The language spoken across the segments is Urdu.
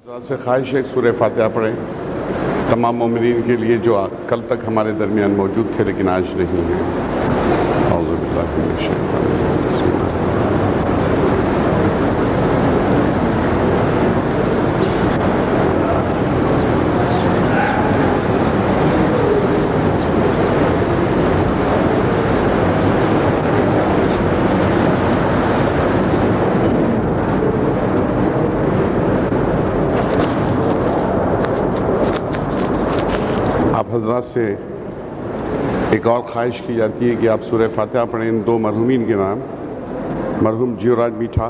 حضرات سے خواہش ہے سورہ فاتحہ پڑھیں تمام مومنین کے لیے جو کل تک ہمارے درمیان موجود تھے لیکن آج نہیں ہیں۔ اعوذ باللہ من الشیطان الرجیم، بسم اللہ۔ آپ حضرات سے ایک اور خواہش کی جاتی ہے کہ آپ سورہ فاتحہ پڑھیں ان دو مرحومین کے نام، مرحوم جیوراج میٹھا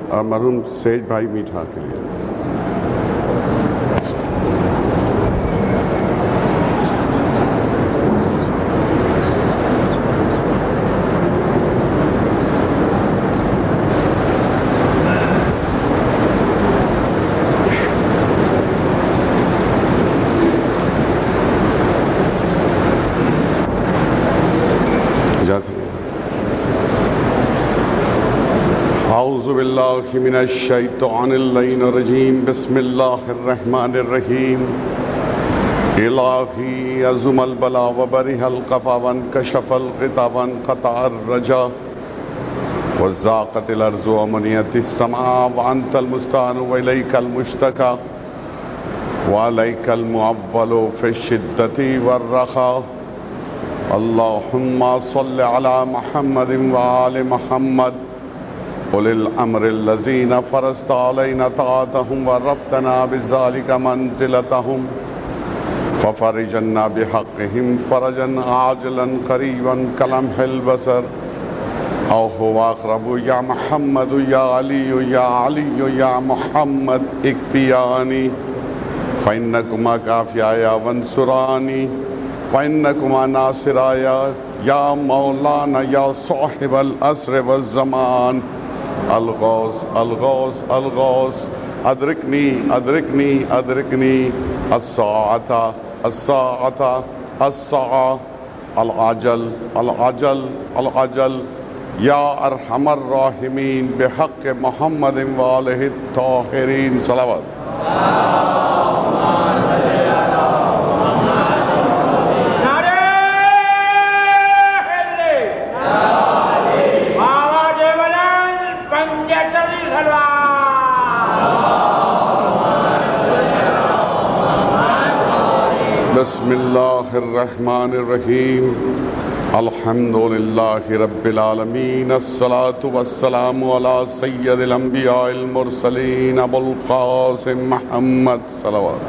اور مرحوم سیج بھائی میٹھا کے لیے۔ اعوذ باللہ من الشیطان اللعین الرجیم، بسم اللہ الرحمن الرحیم۔ الہی عظم البلا وبرح القفا وانکشف الغطا وانقطع الرجا وزاقت الارض ومنیت السماء وانت المستعان والیک المشتکا والیک المعول فی الشدۃ والرخاء۔ اللہم صل علی محمد وآل محمد أولي الأمر الذين فرضت علينا طاعتهم ورفتنا بذلك منزلتهم ففرجنا بحقهم فرجا عاجلا قريبا كلمح البصر أو هو أقرب يا محمد يا علي يا علي يا محمد اكفياني فإنكما كافيايا وانصراني فإنكما ناصرايا يا مولانا يا صاحب العصر والزمان۔ الغوث الغوث الغوث ادرکنی ادرکنی ادرکنی الساعة الساعة الساعة العجل العجل العجل یا ارحم الراحمین بحق محمد وآلہ الطاہرین۔ صلوات۔ بسم اللہ الرحمن الرحیم، الحمدللہ رب العالمین، الصلاة والسلام علی سید الانبیاء المرسلین ابو القاسم محمد صلوات۔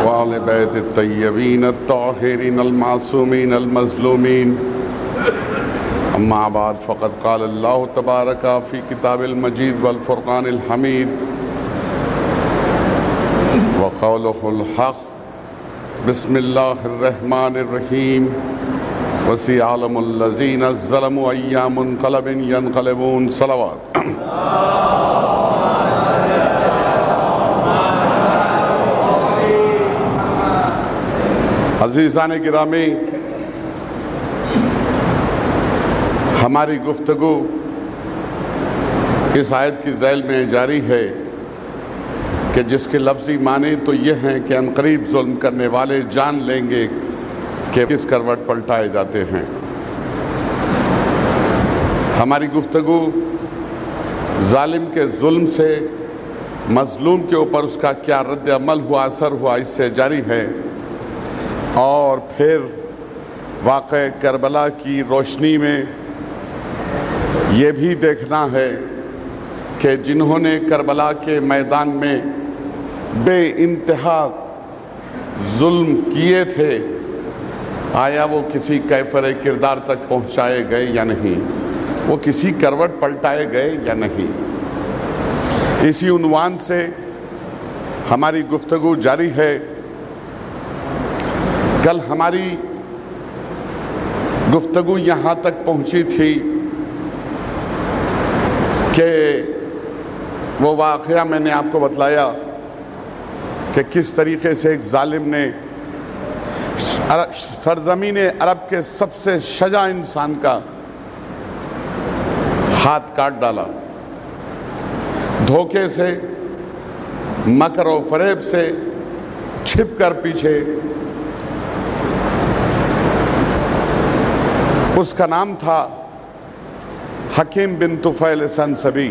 وآل بیت الطیبین الطاہرین المعصومین المظلومین۔ اما بعد فقد قال اللہ تبارک فی کتاب المجید والفرقان الحمید وقوله الحق۔ بسم اللہ الرحمن الرحیم، وسيعلم الذین ظلموا أي منقلب ينقلبون۔ صلوات۔ عزیزان گرامی، ہماری گفتگو اس آیت کی ذیل میں جاری ہے کہ جس کے لفظی معنی تو یہ ہیں کہ عنقریب ظلم کرنے والے جان لیں گے کہ کس کروٹ پلٹائے جاتے ہیں۔ ہماری گفتگو ظالم کے ظلم سے مظلوم کے اوپر اس کا کیا رد عمل ہوا، اثر ہوا، اس سے جاری ہے، اور پھر واقعہ کربلا کی روشنی میں یہ بھی دیکھنا ہے کہ جنہوں نے کربلا کے میدان میں بے انتہا ظلم کیے تھے، آیا وہ کسی کیفر کردار تک پہنچائے گئے یا نہیں، وہ کسی کروٹ پلٹائے گئے یا نہیں۔ اسی عنوان سے ہماری گفتگو جاری ہے۔ کل ہماری گفتگو یہاں تک پہنچی تھی کہ وہ واقعہ میں نے آپ کو بتلایا کہ کس طریقے سے ایک ظالم نے سرزمین عرب کے سب سے شجاع انسان کا ہاتھ کاٹ ڈالا. دھوکے سے، مکر و فریب سے چھپ کر پیچھے. اس کا نام تھا حکیم بن طفیل سنسبی.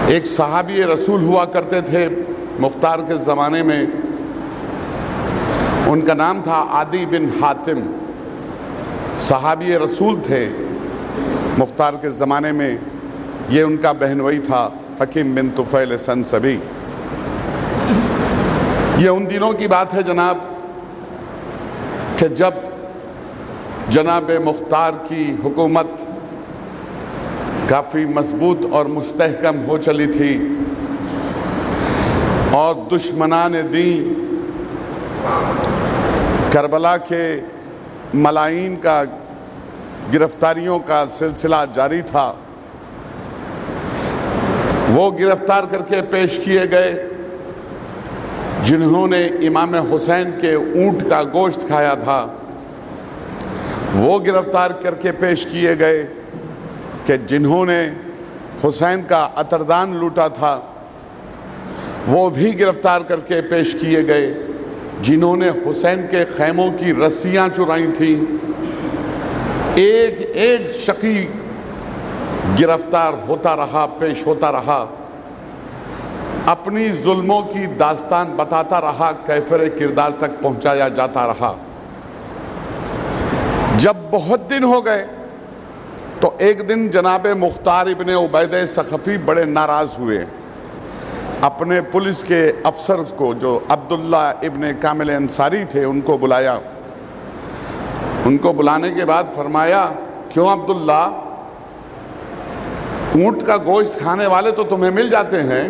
ایک صحابی رسول ہوا کرتے تھے مختار کے زمانے میں. ان کا نام تھا عدی بن حاتم. صحابی رسول تھے مختار کے زمانے میں. یہ ان کا بہنوئی تھا حکیم بن طفیل سنسبی. یہ ان دنوں کی بات ہے جناب کہ جب جناب مختار کی حکومت کافی مضبوط اور مستحکم ہو چلی تھی اور دشمنان دین کربلا کے ملاعین کا گرفتاریوں کا سلسلہ جاری تھا. وہ گرفتار کر کے پیش کیے گئے جنہوں نے امام حسین کے اونٹ کا گوشت کھایا تھا. وہ گرفتار کر کے پیش کیے گئے کہ جنہوں نے حسین کا عطردان لوٹا تھا. وہ بھی گرفتار کر کے پیش کیے گئے جنہوں نے حسین کے خیموں کی رسیاں چرائی تھیں. ایک ایک شقی گرفتار ہوتا رہا، پیش ہوتا رہا، اپنی ظلموں کی داستان بتاتا رہا، کیفر کردار تک پہنچایا جاتا رہا. جب بہت دن ہو گئے تو ایک دن جناب مختار ابن عبید ثقفی بڑے ناراض ہوئے. اپنے پولیس کے افسر کو جو عبداللہ ابن کامل انصاری تھے ان کو بلایا. ان کو بلانے کے بعد فرمایا، کیوں عبداللہ، اونٹ کا گوشت کھانے والے تو تمہیں مل جاتے ہیں،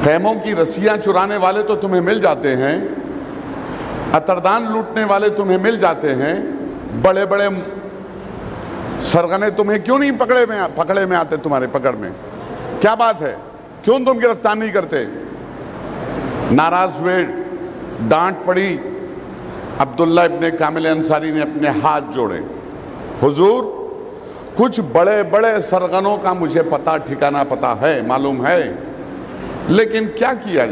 خیموں کی رسیاں چرانے والے تو تمہیں مل جاتے ہیں، عطردان لوٹنے والے تمہیں مل جاتے ہیں، بڑے بڑے سرغنے تمہیں کیوں نہیں پکڑے میں آتے؟ تمہارے پکڑ میں کیا بات ہے؟ کیوں تم گرفتار نہیں کرتے؟ ناراض ہوئے، ڈانٹ پڑی. عبداللہ ابن کامل انصاری نے اپنے ہاتھ جوڑے، حضور کچھ بڑے بڑے سرغنوں کا مجھے پتہ ٹھکانہ پتہ ہے، معلوم ہے، لیکن کیا کیا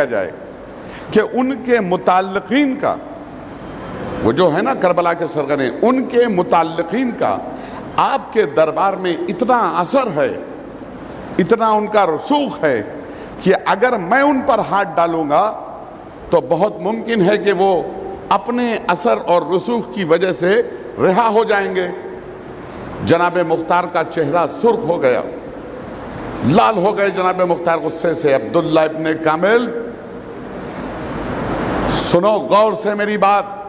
جائے کہ ان کے متعلقین کا، وہ جو ہے نا کربلا کے سرغنے، ان کے متعلقین کا آپ کے دربار میں اتنا اثر ہے، اتنا ان کا رسوخ ہے کہ اگر میں ان پر ہاتھ ڈالوں گا تو بہت ممکن ہے کہ وہ اپنے اثر اور رسوخ کی وجہ سے رہا ہو جائیں گے. جناب مختار کا چہرہ سرخ ہو گیا، لال ہو گئے جناب مختار غصے سے. عبداللہ ابن کامل، سنو غور سے میری بات،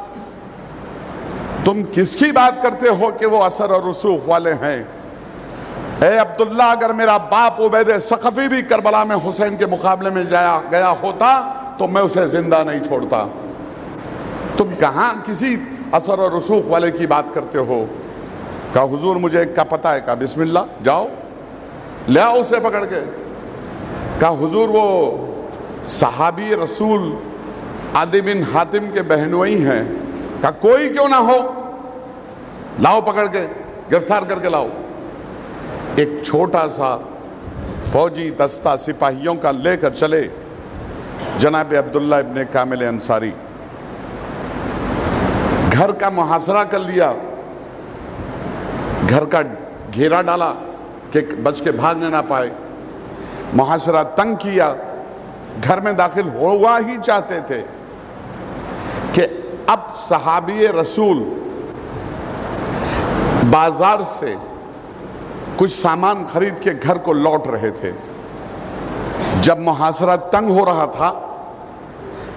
تم کس کی بات کرتے ہو کہ وہ اثر اور رسوخ والے ہیں؟ اے عبداللہ، اگر میرا باپ عبید ثقفی بھی کربلا میں حسین کے مقابلے میں گیا ہوتا تو میں اسے زندہ نہیں چھوڑتا. تم کہاں کسی اثر اور رسوخ والے کی بات کرتے ہو؟ کہا حضور مجھے ایک کا پتہ ہے. کہا بسم اللہ، جاؤ لے آؤ اسے پکڑ کے. کہا حضور وہ صحابی رسول عدی بن حاتم کے بہنوئی ہیں. کہا کوئی کیوں نہ ہو، لاؤ پکڑ کے، گرفتار کر کے لاؤ. ایک چھوٹا سا فوجی دستہ سپاہیوں کا لے کر چلے جناب عبداللہ ابن کامل انصاری. گھر کا محاصرہ کر لیا، گھر کا گھیرا ڈالا کہ بچ کے بھاگنے نہ پائے. محاصرہ تنگ کیا، گھر میں داخل ہوا ہی چاہتے تھے کہ اب صحابی رسول بازار سے کچھ سامان خرید کے گھر کو لوٹ رہے تھے. جب محاصرہ تنگ ہو رہا تھا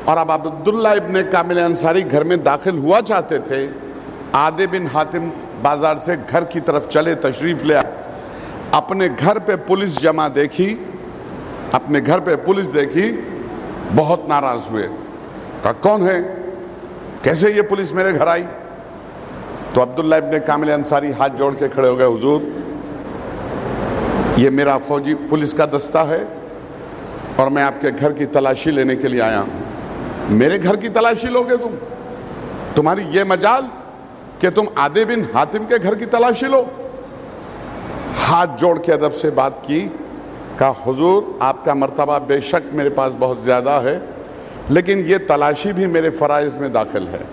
اور اب عبداللہ ابن کامل انصاری گھر میں داخل ہوا چاہتے تھے، عدی بن حاتم بازار سے گھر کی طرف چلے، تشریف لے آئے. اپنے گھر پہ پولیس جمع دیکھی، اپنے گھر پہ پولیس دیکھی، بہت ناراض ہوئے. کہا کون ہے، کیسے یہ پولیس میرے گھر آئی؟ تو عبداللہ ابن کامل انصاری ہاتھ جوڑ کے کھڑے ہو گئے، حضور یہ میرا فوجی پولیس کا دستہ ہے اور میں آپ کے گھر کی تلاشی لینے کے لیے آیا ہوں. میرے گھر کی تلاشی لوگے تم؟ تمہاری یہ مجال کہ تم عدی بن حاتم کے گھر کی تلاشی لو؟ ہاتھ جوڑ کے ادب سے بات کی، کہا حضور آپ کا مرتبہ بے شک میرے پاس بہت زیادہ ہے، لیکن یہ تلاشی بھی میرے فرائض میں داخل ہے،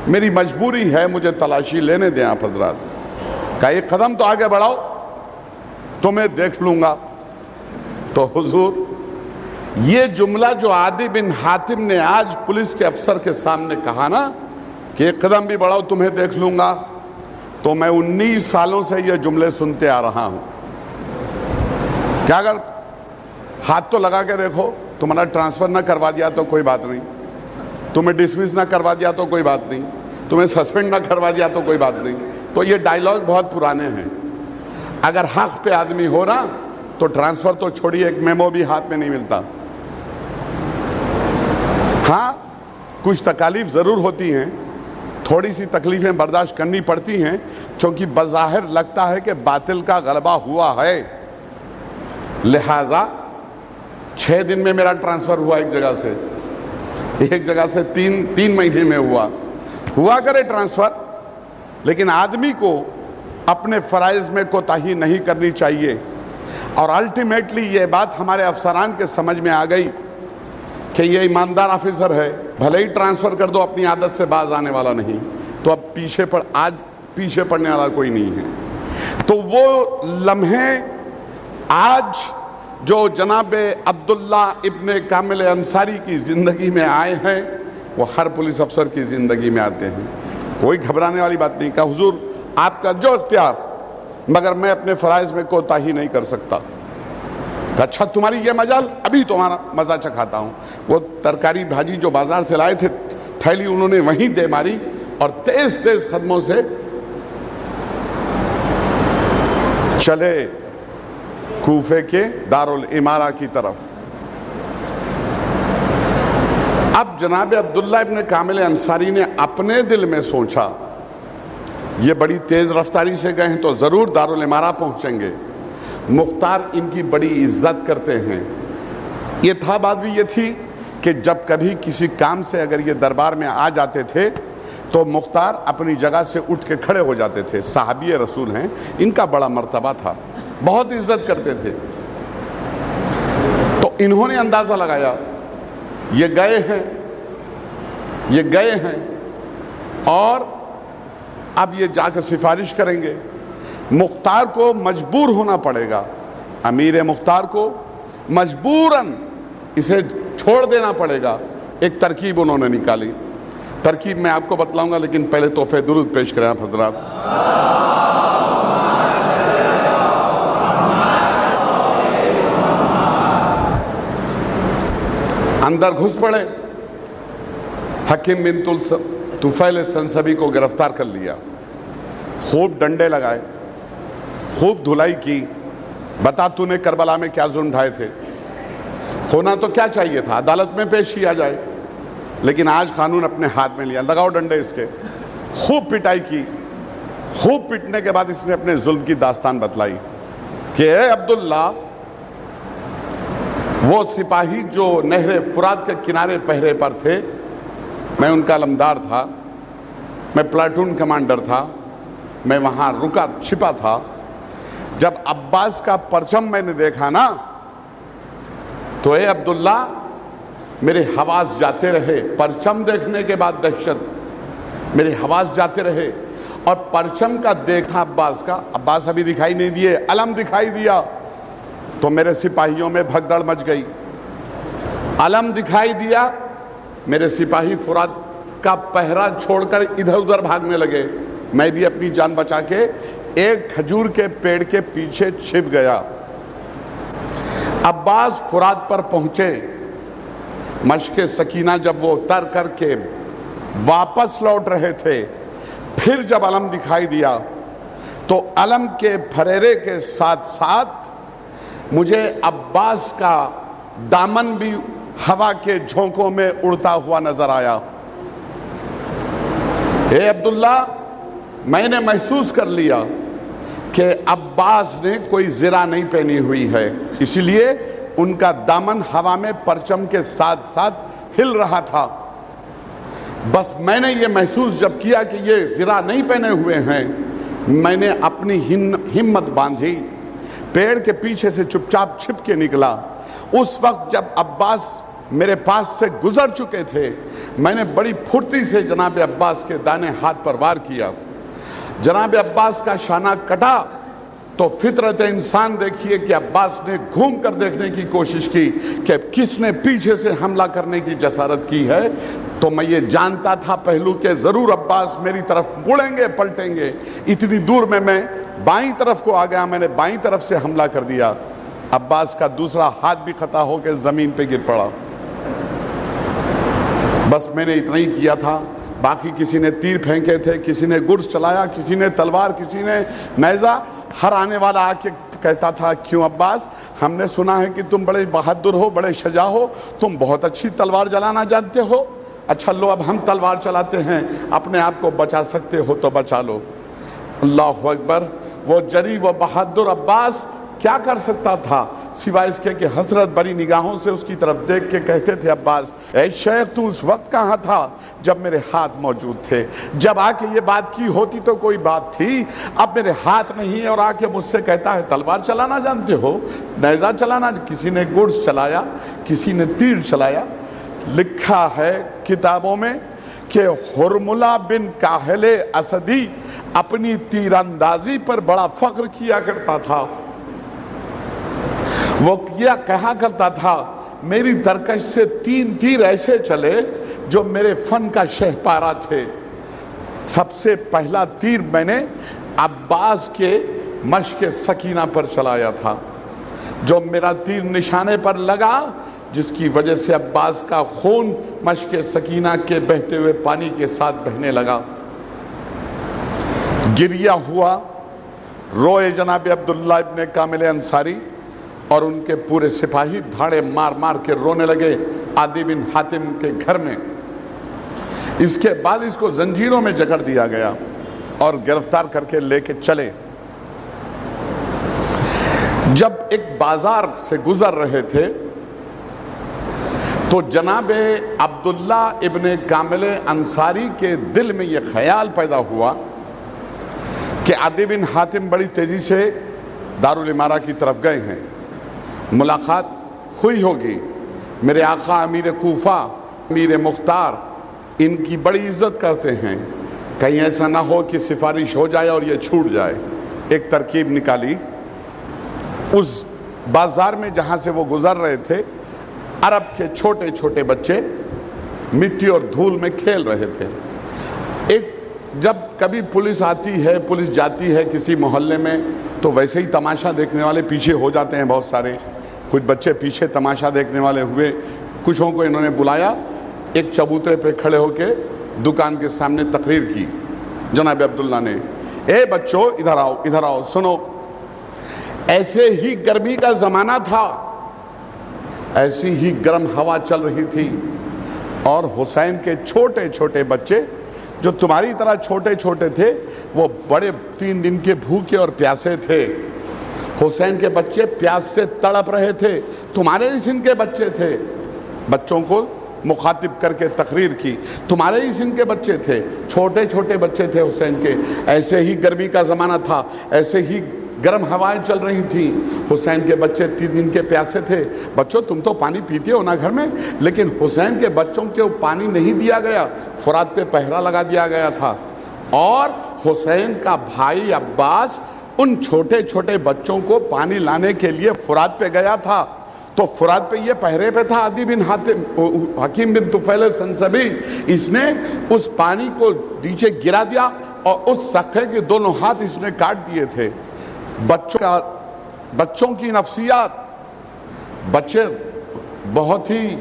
میری مجبوری ہے، مجھے تلاشی لینے دیں آپ حضرات۔ کہا ایک قدم تو آگے بڑھاؤ، تمہیں دیکھ لوں گا۔ تو حضور یہ جملہ جو عدی بن حاتم نے آج پولیس کے افسر کے سامنے کہا نا کہ ایک قدم بھی بڑھاؤ تمہیں دیکھ لوں گا، تو میں 19 سالوں سے یہ جملے سنتے آ رہا ہوں۔ کیا اگر ہاتھ تو لگا کے دیکھو، تمہارا ٹرانسفر نہ کروا دیا تو کوئی بات نہیں، تمہیں ڈسمس نہ کروا دیا تو کوئی بات نہیں، تمہیں سسپینڈ نہ کروا دیا تو کوئی بات نہیں۔ تو یہ ڈائیلاگ بہت پرانے ہیں۔ اگر حق پہ آدمی ہو نا تو ٹرانسفر تو چھوڑیے، ایک میمو بھی ہاتھ میں نہیں ملتا۔ ہاں کچھ تکالیف ضرور ہوتی ہیں، تھوڑی سی تکلیفیں برداشت کرنی پڑتی ہیں، کیونکہ بظاہر لگتا ہے کہ باطل کا غلبہ ہوا ہے، لہذا 6 دن میں میرا ٹرانسفر ہوا ایک جگہ سے 3 مہینے میں ہوا کرے ٹرانسفر، لیکن آدمی کو اپنے فرائض میں کوتاہی نہیں کرنی چاہیے۔ اور الٹیمیٹلی یہ بات ہمارے افسران کے سمجھ میں آ گئی کہ یہ ایماندار آفیسر ہے، بھلے ہی ٹرانسفر کر دو اپنی عادت سے باز آنے والا نہیں، تو اب پیچھے پڑنے والا کوئی نہیں ہے۔ تو وہ لمحے آج جو جناب عبداللہ ابن کامل انصاری کی زندگی میں آئے ہیں، وہ ہر پولیس افسر کی زندگی میں آتے ہیں۔ کوئی گھبرانے والی بات نہیں۔ کہا حضور آپ کا جو اختیار، مگر میں اپنے فرائض میں کوتاہی نہیں کر سکتا۔ اچھا تمہاری یہ مجال، ابھی تمہارا مزہ چکھاتا ہوں۔ وہ ترکاری بھاجی جو بازار سے لائے تھے، تھیلی انہوں نے وہیں دے ماری اور تیز تیز قدموں سے چلے کوفے کے دارالامارہ کی طرف۔ اب جناب عبداللہ ابن کامل انصاری نے اپنے دل میں سوچا یہ بڑی تیز رفتاری سے گئے ہیں تو ضرور دارالامارہ پہنچیں گے، مختار ان کی بڑی عزت کرتے ہیں۔ یہ تھا، بات بھی یہ تھی کہ جب کبھی کسی کام سے اگر یہ دربار میں آ جاتے تھے تو مختار اپنی جگہ سے اٹھ کے کھڑے ہو جاتے تھے۔ صحابی رسول ہیں، ان کا بڑا مرتبہ تھا، بہت عزت کرتے تھے۔ تو انہوں نے اندازہ لگایا یہ گئے ہیں اور اب یہ جا کر سفارش کریں گے، مختار کو مجبور ہونا پڑے گا، امیر مختار کو مجبوراً اسے چھوڑ دینا پڑے گا۔ ایک ترکیب انہوں نے نکالی، ترکیب میں آپ کو بتلاؤں گا، لیکن پہلے تحفے درود پیش کریں آپ حضرات۔ اندر گھس پڑے، حکیم بن طفیل سنسبی کو گرفتار کر لیا، خوب ڈنڈے لگائے، خوب دھلائی کی، بتا تو نے کربلا میں کیا ظلم ڈھائے تھے۔ ہونا تو کیا چاہیے تھا، عدالت میں پیش کیا جائے، لیکن آج قانون اپنے ہاتھ میں لیا، لگاؤ ڈنڈے اس کے۔ خوب پٹائی کی، خوب پٹنے کے بعد اس نے اپنے ظلم کی داستان بتلائی کہ اے عبداللہ، وہ سپاہی جو نہر فرات کے کنارے پہرے پر تھے، میں ان کا علمدار تھا، میں پلاٹون کمانڈر تھا، میں وہاں رکا چھپا تھا۔ جب عباس کا پرچم میں نے دیکھا نا تو اے عبداللہ میرے حواس جاتے رہے، پرچم دیکھنے کے بعد دہشت، میرے حواس جاتے رہے، اور پرچم کا دیکھا عباس کا، عباس ابھی دکھائی نہیں دیے، علم دکھائی دیا تو میرے سپاہیوں میں بھگدڑ مچ گئی۔ علم دکھائی دیا، میرے سپاہی فرات کا پہرا چھوڑ کر ادھر ادھر بھاگنے لگے، میں بھی اپنی جان بچا کے ایک کھجور کے پیڑ کے پیچھے چھپ گیا۔ عباس فرات پر پہنچے، مشق سکینہ جب وہ اتر کر کے واپس لوٹ رہے تھے، پھر جب علم دکھائی دیا تو علم کے پھریرے کے ساتھ ساتھ مجھے عباس کا دامن بھی ہوا کے جھونکوں میں اڑتا ہوا نظر آیا۔ اے عبداللہ، میں نے محسوس کر لیا کہ عباس نے کوئی زرہ نہیں پہنی ہوئی ہے، اسی لیے ان کا دامن ہوا میں پرچم کے ساتھ ساتھ ہل رہا تھا۔ بس میں نے یہ محسوس جب کیا کہ یہ زرہ نہیں پہنے ہوئے ہیں، میں نے اپنی ہمت باندھی، پیڑ کے پیچھے سے چپ چاپ چھپ کے نکلا۔ اس وقت جب عباس میرے پاس سے گزر چکے تھے، میں نے بڑی پھرتی سے جناب عباس کے دائیں ہاتھ پر وار کیا۔ جناب عباس کا شانہ کٹا تو فطرت انسان دیکھیے کہ عباس نے گھوم کر دیکھنے کی کوشش کی کہ کس نے پیچھے سے حملہ کرنے کی جسارت کی ہے۔ تو میں یہ جانتا تھا پہلو کہ ضرور عباس میری طرف مڑیں گے، پلٹیں گے۔ اتنی دور میں بائیں طرف کو آ گیا، میں نے بائیں طرف سے حملہ کر دیا۔ عباس کا دوسرا ہاتھ بھی خطا ہو کے زمین پہ گر پڑا۔ بس میں نے اتنا ہی کیا تھا، باقی کسی نے تیر پھینکے تھے، کسی نے گرز چلایا، کسی نے تلوار، کسی نے نیزہ۔ ہر آنے والا آ کے کہتا تھا، کیوں عباس، ہم نے سنا ہے کہ تم بڑے بہادر ہو، بڑے شجاع ہو، تم بہت اچھی تلوار چلانا جانتے ہو۔ اچھا لو اب ہم تلوار چلاتے ہیں، اپنے آپ کو بچا سکتے ہو تو بچا لو۔ اللہ اکبر۔ وہ جری و بہادر عباس کیا کر سکتا تھا سوائے اس کے کہ حسرت بری نگاہوں سے اس کی طرف دیکھ کے کہتے تھے، عباس اے شیخ تو اس وقت کہاں تھا جب میرے ہاتھ موجود تھے؟ جب آ کے یہ بات کی ہوتی تو کوئی بات تھی، اب میرے ہاتھ نہیں اور آ کے مجھ سے کہتا ہے تلوار چلانا جانتے ہو، نیزہ چلانا۔ کسی نے گرز چلایا، کسی نے تیر چلایا۔ لکھا ہے کتابوں میں کہ حرملہ بن کاہل اسدی اپنی تیر اندازی پر بڑا فخر کیا کرتا تھا۔ وہ کہا کرتا تھا، میری ترکش سے 3 تیر ایسے چلے جو میرے فن کا شہپارہ تھے۔ سب سے پہلا تیر میں نے عباس کے مشق سکینہ پر چلایا تھا، جو میرا تیر نشانے پر لگا، جس کی وجہ سے عباس کا خون مشق سکینہ کے بہتے ہوئے پانی کے ساتھ بہنے لگا۔ گریہ ہوا، روئے جناب عبداللہ ابن کامل انصاری، اور ان کے پورے سپاہی دھاڑے مار مار کے رونے لگے عدی بن حاتم کے گھر میں۔ اس کے بعد اس کو زنجیروں میں جکڑ دیا گیا اور گرفتار کر کے لے کے چلے۔ جب ایک بازار سے گزر رہے تھے تو جناب عبداللہ ابن کامل انصاری کے دل میں یہ خیال پیدا ہوا کہ عدی بن حاتم بڑی تیزی سے دارالامارہ کی طرف گئے ہیں، ملاقات ہوئی ہوگی، میرے آقا امیر کوفہ، امیر مختار ان کی بڑی عزت کرتے ہیں، کہیں ایسا نہ ہو کہ سفارش ہو جائے اور یہ چھوٹ جائے۔ ایک ترکیب نکالی، اس بازار میں جہاں سے وہ گزر رہے تھے، عرب کے چھوٹے چھوٹے بچے مٹی اور دھول میں کھیل رہے تھے۔ ایک جب کبھی پولیس آتی ہے، پولیس جاتی ہے کسی محلے میں تو ویسے ہی تماشا دیکھنے والے پیچھے ہو جاتے ہیں بہت سارے۔ کچھ بچے پیچھے تماشا دیکھنے والے ہوئے، کچھوں کو انہوں نے بلایا، ایک چبوترے پہ کھڑے ہو کے دکان کے سامنے تقریر کی جناب عبداللہ نے، اے بچوں ادھر آؤ، ادھر آؤ، سنو۔ ایسے ہی گرمی کا زمانہ تھا، ایسی ہی گرم ہوا چل رہی تھی، اور حسین کے چھوٹے چھوٹے بچے جو تمہاری طرح چھوٹے چھوٹے تھے، وہ بڑے 3 دن کے بھوکے اور پیاسے تھے۔ حسین کے بچے پیاس سے تڑپ رہے تھے، تمہارے ہی سن کے بچے تھے۔ بچوں کو مخاطب کر کے تقریر کی، تمہارے ہی سن کے بچے تھے، چھوٹے چھوٹے بچے تھے حسین کے۔ ایسے ہی گرمی کا زمانہ تھا، ایسے ہی گرم ہوائیں چل رہی تھیں، حسین کے بچے 3 دن کے پیاسے تھے۔ بچوں تم تو پانی پیتے ہو نا گھر میں، لیکن حسین کے بچوں کو پانی نہیں دیا گیا، فرات پہ پہرا لگا دیا گیا تھا، اور حسین کا بھائی عباس ان چھوٹے چھوٹے بچوں کو پانی لانے کے لیے فرات پہ گیا تھا، تو فرات پہ یہ پہرے پہ تھا عدی بن حاتم، حکیم بن طفیل سنسبی، اس نے اس پانی کو نیچے گرا دیا اور اس سکھے کے دونوں ہاتھ اس نے کاٹ دیے تھے۔ بچوں کی نفسیات، بچے بہت ہی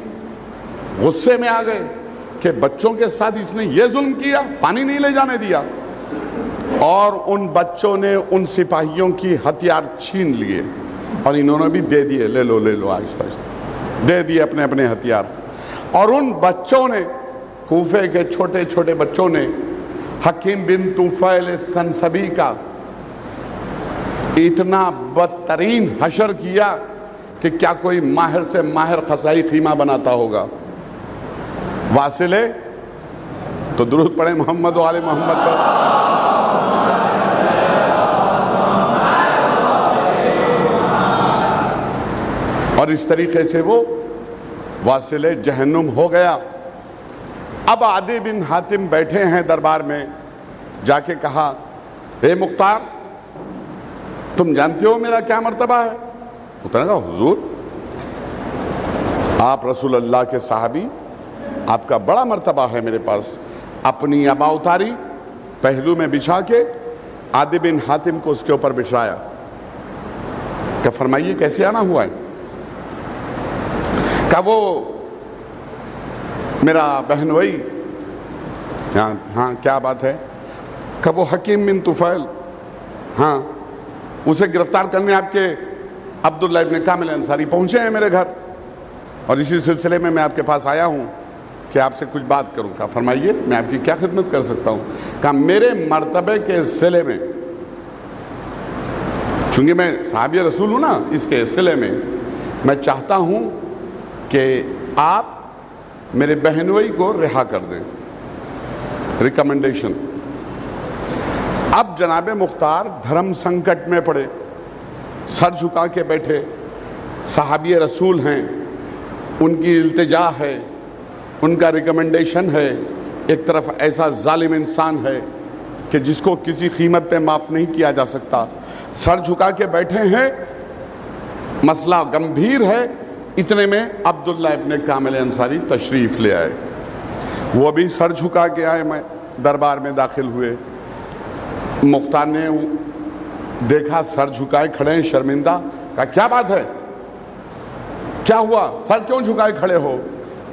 غصے میں آ گئے کہ بچوں کے ساتھ اس نے یہ ظلم کیا، پانی نہیں لے جانے دیا، اور ان بچوں نے ان سپاہیوں کی ہتھیار چھین لیے اور انہوں نے بھی دے دیے، لے لو لے لو، آہستہ آہستہ دے دیے اپنے اپنے ہتھیار۔ اور ان بچوں نے، کوفے کے چھوٹے چھوٹے بچوں نے حکیم بن طفیل سنسبی کا اتنا بدترین حشر کیا کہ کیا کوئی ماہر سے ماہر خسائی خیمہ بناتا ہوگا۔ واصل تو درود پڑھیں محمد و آل محمد پر. اور اس طریقے سے وہ واصل جہنم ہو گیا. اب عدی بن حاتم بیٹھے ہیں دربار میں، جا کے کہا اے مختار تم جانتے ہو میرا کیا مرتبہ ہے؟ اس نے کہا حضور آپ رسول اللہ کے صحابی، آپ کا بڑا مرتبہ ہے میرے پاس. اپنی ابا اتاری، پہلو میں بچھا کے عدی بن حاتم کو اس کے اوپر بچھایا کہ فرمائیے کیسے آنا ہوا ہے؟ کہ وہ میرا بہنوئی، ہاں کیا بات ہے؟ کہ وہ حکیم بن طفیل، ہاں اسے گرفتار کرنے آپ کے عبداللہ ابن کامل انصاری پہنچے ہیں میرے گھر، اور اسی سلسلے میں آپ کے پاس آیا ہوں کہ آپ سے کچھ بات کروں. کہا فرمائیے میں آپ کی کیا خدمت کر سکتا ہوں؟ کہا میرے مرتبے کے صلے میں، چونکہ میں صحابی رسول ہوں نا، اس کے صلے میں میں چاہتا ہوں کہ آپ میرے بہنوئی کو رہا کر دیں. ریکمنڈیشن. اب جناب مختار دھرم سنکٹ میں پڑے، سر جھکا کے بیٹھے، صحابی رسول ہیں، ان کی التجا ہے، ان کا ریکمنڈیشن ہے. ایک طرف ایسا ظالم انسان ہے کہ جس کو کسی قیمت پہ معاف نہیں کیا جا سکتا، سر جھکا کے بیٹھے ہیں، مسئلہ گمبھیر ہے. اتنے میں عبداللہ ابن کامل انصاری تشریف لے آئے. وہ بھی سر جھکا کے آئے، میں دربار میں داخل ہوئے. مختار نے دیکھا سر جھکائے کھڑے ہیں، شرمندہ. کہا کیا بات ہے، کیا ہوا، سر کیوں جھکائے کھڑے ہو؟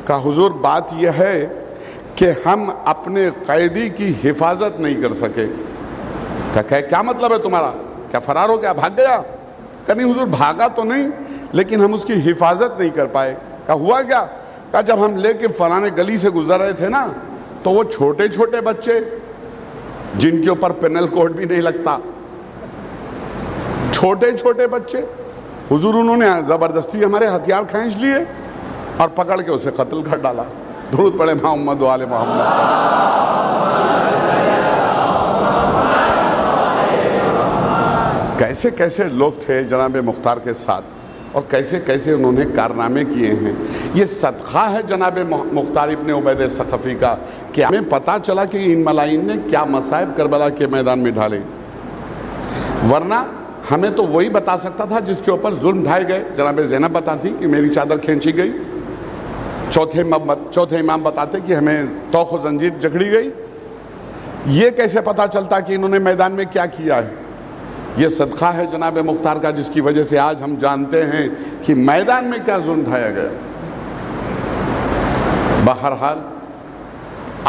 کہا حضور بات یہ ہے کہ ہم اپنے قیدی کی حفاظت نہیں کر سکے. کہا کیا مطلب ہے تمہارا؟ کیا فرار ہو گیا، بھاگ گیا؟ کہا نہیں حضور بھاگا تو نہیں، لیکن ہم اس کی حفاظت نہیں کر پائے. کہا ہوا کیا؟ کہا جب ہم لے کے فلانے گلی سے گزر رہے تھے نا، تو وہ چھوٹے چھوٹے بچے جن کے اوپر پینل کوڈ بھی نہیں لگتا، چھوٹے چھوٹے بچے، حضور انہوں نے زبردستی ہمارے ہتھیار کھینچ لیے اور پکڑ کے اسے قتل کر ڈالا. درود پڑھے محمد و آل محمد. کیسے کیسے لوگ تھے جناب مختار کے ساتھ، اور کیسے کیسے انہوں نے کارنامے کیے ہیں. یہ صدقہ ہے جناب مختار ابن عبید ثقفی کا کہ ہمیں پتا چلا کہ ان ملائن نے کیا مصائب کربلا کے میدان میں ڈھالے. ورنہ ہمیں تو وہی بتا سکتا تھا جس کے اوپر ظلم ڈھائے گئے. جناب زینب بتاتی کہ میری چادر کھینچی گئی، چوتھے امام بتاتے کہ ہمیں توق و زنجیر جکڑی گئی. یہ کیسے پتا چلتا کہ انہوں نے میدان میں کیا کیا ہے؟ یہ صدقہ ہے جناب مختار کا، جس کی وجہ سے آج ہم جانتے ہیں کہ میدان میں کیا ظلم ڈھایا گیا. بہرحال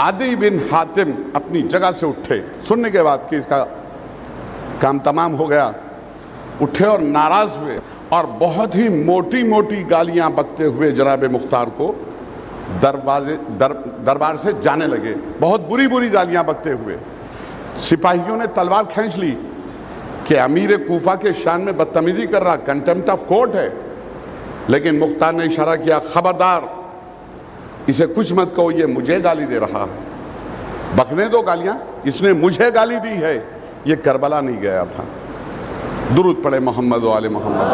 عدی بن حاتم اپنی جگہ سے اٹھے، سننے کے بعد کہ اس کا کام تمام ہو گیا. اٹھے اور ناراض ہوئے، اور بہت ہی موٹی موٹی گالیاں بکتے ہوئے جناب مختار کو دربار سے جانے لگے. بہت بری بری گالیاں بکتے ہوئے. سپاہیوں نے تلوار کھینچ لی کہ امیر کوفہ کے شان میں بدتمیزی کر رہا، کنٹمپٹ آف کورٹ ہے. لیکن مختار نے اشارہ کیا خبردار اسے کچھ مت کہو، یہ مجھے گالی دے رہا ہے. بکنے دو گالیاں، اس نے مجھے گالی دی ہے، یہ کربلا نہیں گیا تھا. درود پڑھے محمد و آل محمد.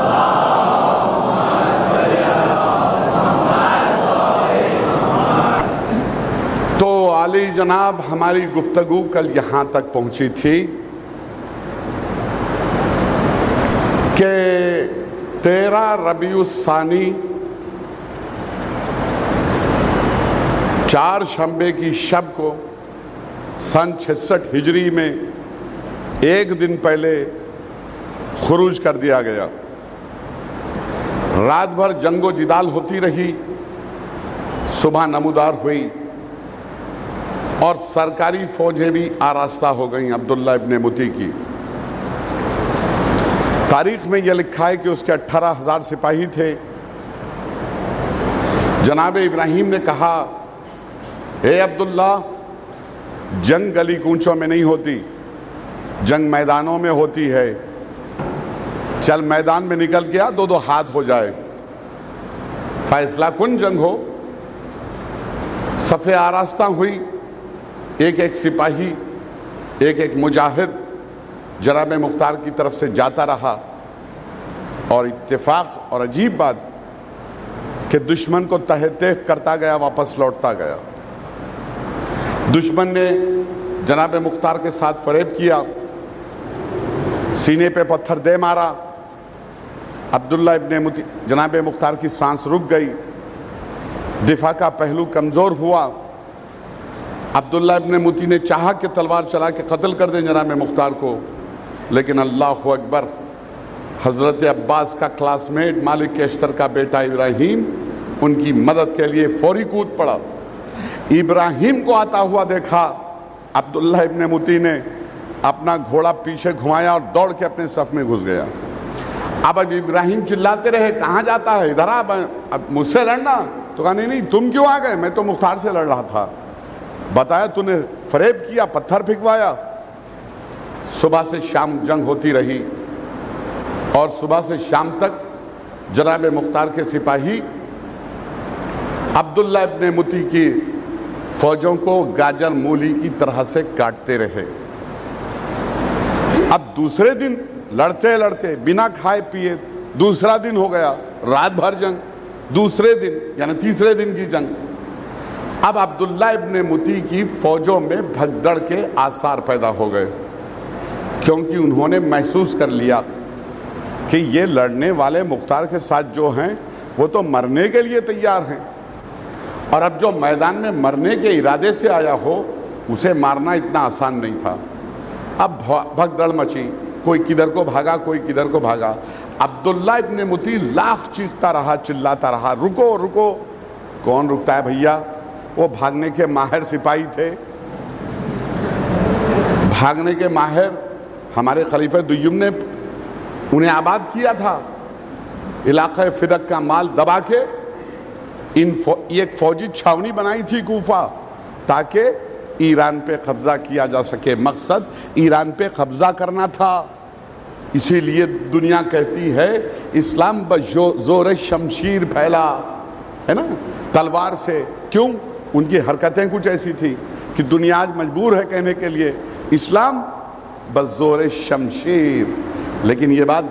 تو عالی جناب ہماری گفتگو کل یہاں تک پہنچی تھی کہ 13 ربیع الثانی 4 شنبے کی شب کو سن 66 ہجری میں ایک دن پہلے خروج کر دیا گیا. رات بھر جنگ و جدال ہوتی رہی، صبح نمودار ہوئی اور سرکاری فوجیں بھی آراستہ ہو گئیں عبداللہ ابن متی کی. تاریخ میں یہ لکھا ہے کہ اس کے 18,000 سپاہی تھے. جناب ابراہیم نے کہا اے عبداللہ، جنگ گلی کوچوں میں نہیں ہوتی، جنگ میدانوں میں ہوتی ہے. چل میدان میں نکل گیا، 2 ہاتھ ہو جائے، فیصلہ کن جنگ ہو. صفیں آراستہ ہوئی، ایک ایک سپاہی، ایک ایک مجاہد جناب مختار کی طرف سے جاتا رہا، اور اتفاق اور عجیب بات کہ دشمن کو تہ تیغ کرتا گیا، واپس لوٹتا گیا۔ دشمن نے جناب مختار کے ساتھ فریب کیا، سینے پہ پتھر دے مارا، عبداللہ ابن متی جناب مختار کی سانس رک گئی، دفاع کا پہلو کمزور ہوا۔ عبداللہ ابن متی نے چاہا کہ تلوار چلا کے قتل کر دیں جناب مختار کو، لیکن اللہ اکبر، حضرت عباس کا کلاس میٹ مالک اشتر کا بیٹا ابراہیم ان کی مدد کے لیے فوری کود پڑا۔ ابراہیم کو آتا ہوا دیکھا، عبداللہ ابن متی نے اپنا گھوڑا پیچھے گھمایا اور دوڑ کے اپنے صف میں گھس گیا۔ اب ابراہیم چلاتے رہے، کہاں جاتا ہے، ادھر اب مجھ سے لڑنا؟ تو کہا نہیں تم کیوں آ گئے، میں تو مختار سے لڑ رہا تھا۔ بتایا تو نے فریب کیا، پتھر پھینکوایا۔ صبح سے شام جنگ ہوتی رہی، اور صبح سے شام تک جناب مختار کے سپاہی عبداللہ ابن متی کی فوجوں کو گاجر مولی کی طرح سے کاٹتے رہے۔ اب دوسرے دن لڑتے لڑتے بنا کھائے پیے دوسرا دن ہو گیا، رات بھر جنگ، دوسرے دن یعنی تیسرے دن کی جنگ۔ اب عبداللہ ابن متی کی فوجوں میں بھگدڑ کے آثار پیدا ہو گئے، کیونکہ انہوں نے محسوس کر لیا کہ یہ لڑنے والے مختار کے ساتھ جو ہیں وہ تو مرنے کے لیے تیار ہیں، اور اب جو میدان میں مرنے کے ارادے سے آیا ہو اسے مارنا اتنا آسان نہیں تھا۔ اب بھگدڑ مچی، کوئی کدھر کو بھاگا، کوئی کدھر کو بھاگا۔ عبداللہ ابن متی لاکھ چیختا رہا، چلاتا رہا، رکو رکو۔ کون رکتا ہے بھیا؟ وہ بھاگنے کے ماہر سپاہی تھے، بھاگنے کے ماہر۔ ہمارے خلیفہ دویم نے انہیں آباد کیا تھا، علاقہ فدق کا مال دبا کے ایک فوجی چھاونی بنائی تھی کوفہ، تاکہ ایران پہ قبضہ کیا جا سکے۔ مقصد ایران پہ قبضہ کرنا تھا۔ اسی لیے دنیا کہتی ہے اسلام بزور شمشیر پھیلا، ہے نا، تلوار سے۔ کیوں؟ ان کی حرکتیں کچھ ایسی تھی کہ دنیا آج مجبور ہے کہنے کے لیے اسلام بزور شمشیر۔ لیکن یہ بات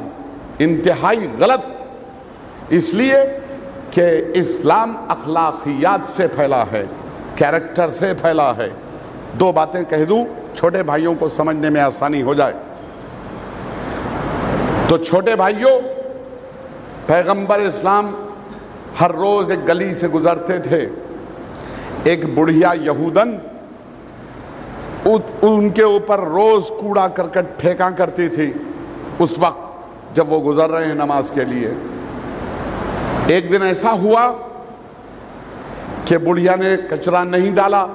انتہائی غلط، اس لیے کہ اسلام اخلاقیات سے پھیلا ہے، کیریکٹر سے پھیلا ہے۔ دو باتیں کہہ دوں چھوٹے بھائیوں کو سمجھنے میں آسانی ہو جائے تو۔ چھوٹے بھائیوں، پیغمبر اسلام ہر روز ایک گلی سے گزرتے تھے، ایک بڑھیا یہودن ان کے اوپر روز کوڑا کرکٹ پھینکا کرتی تھی اس وقت جب وہ گزر رہے ہیں نماز کے لیے۔ ایک دن ایسا ہوا کہ بڑھیا نے کچرا نہیں ڈالا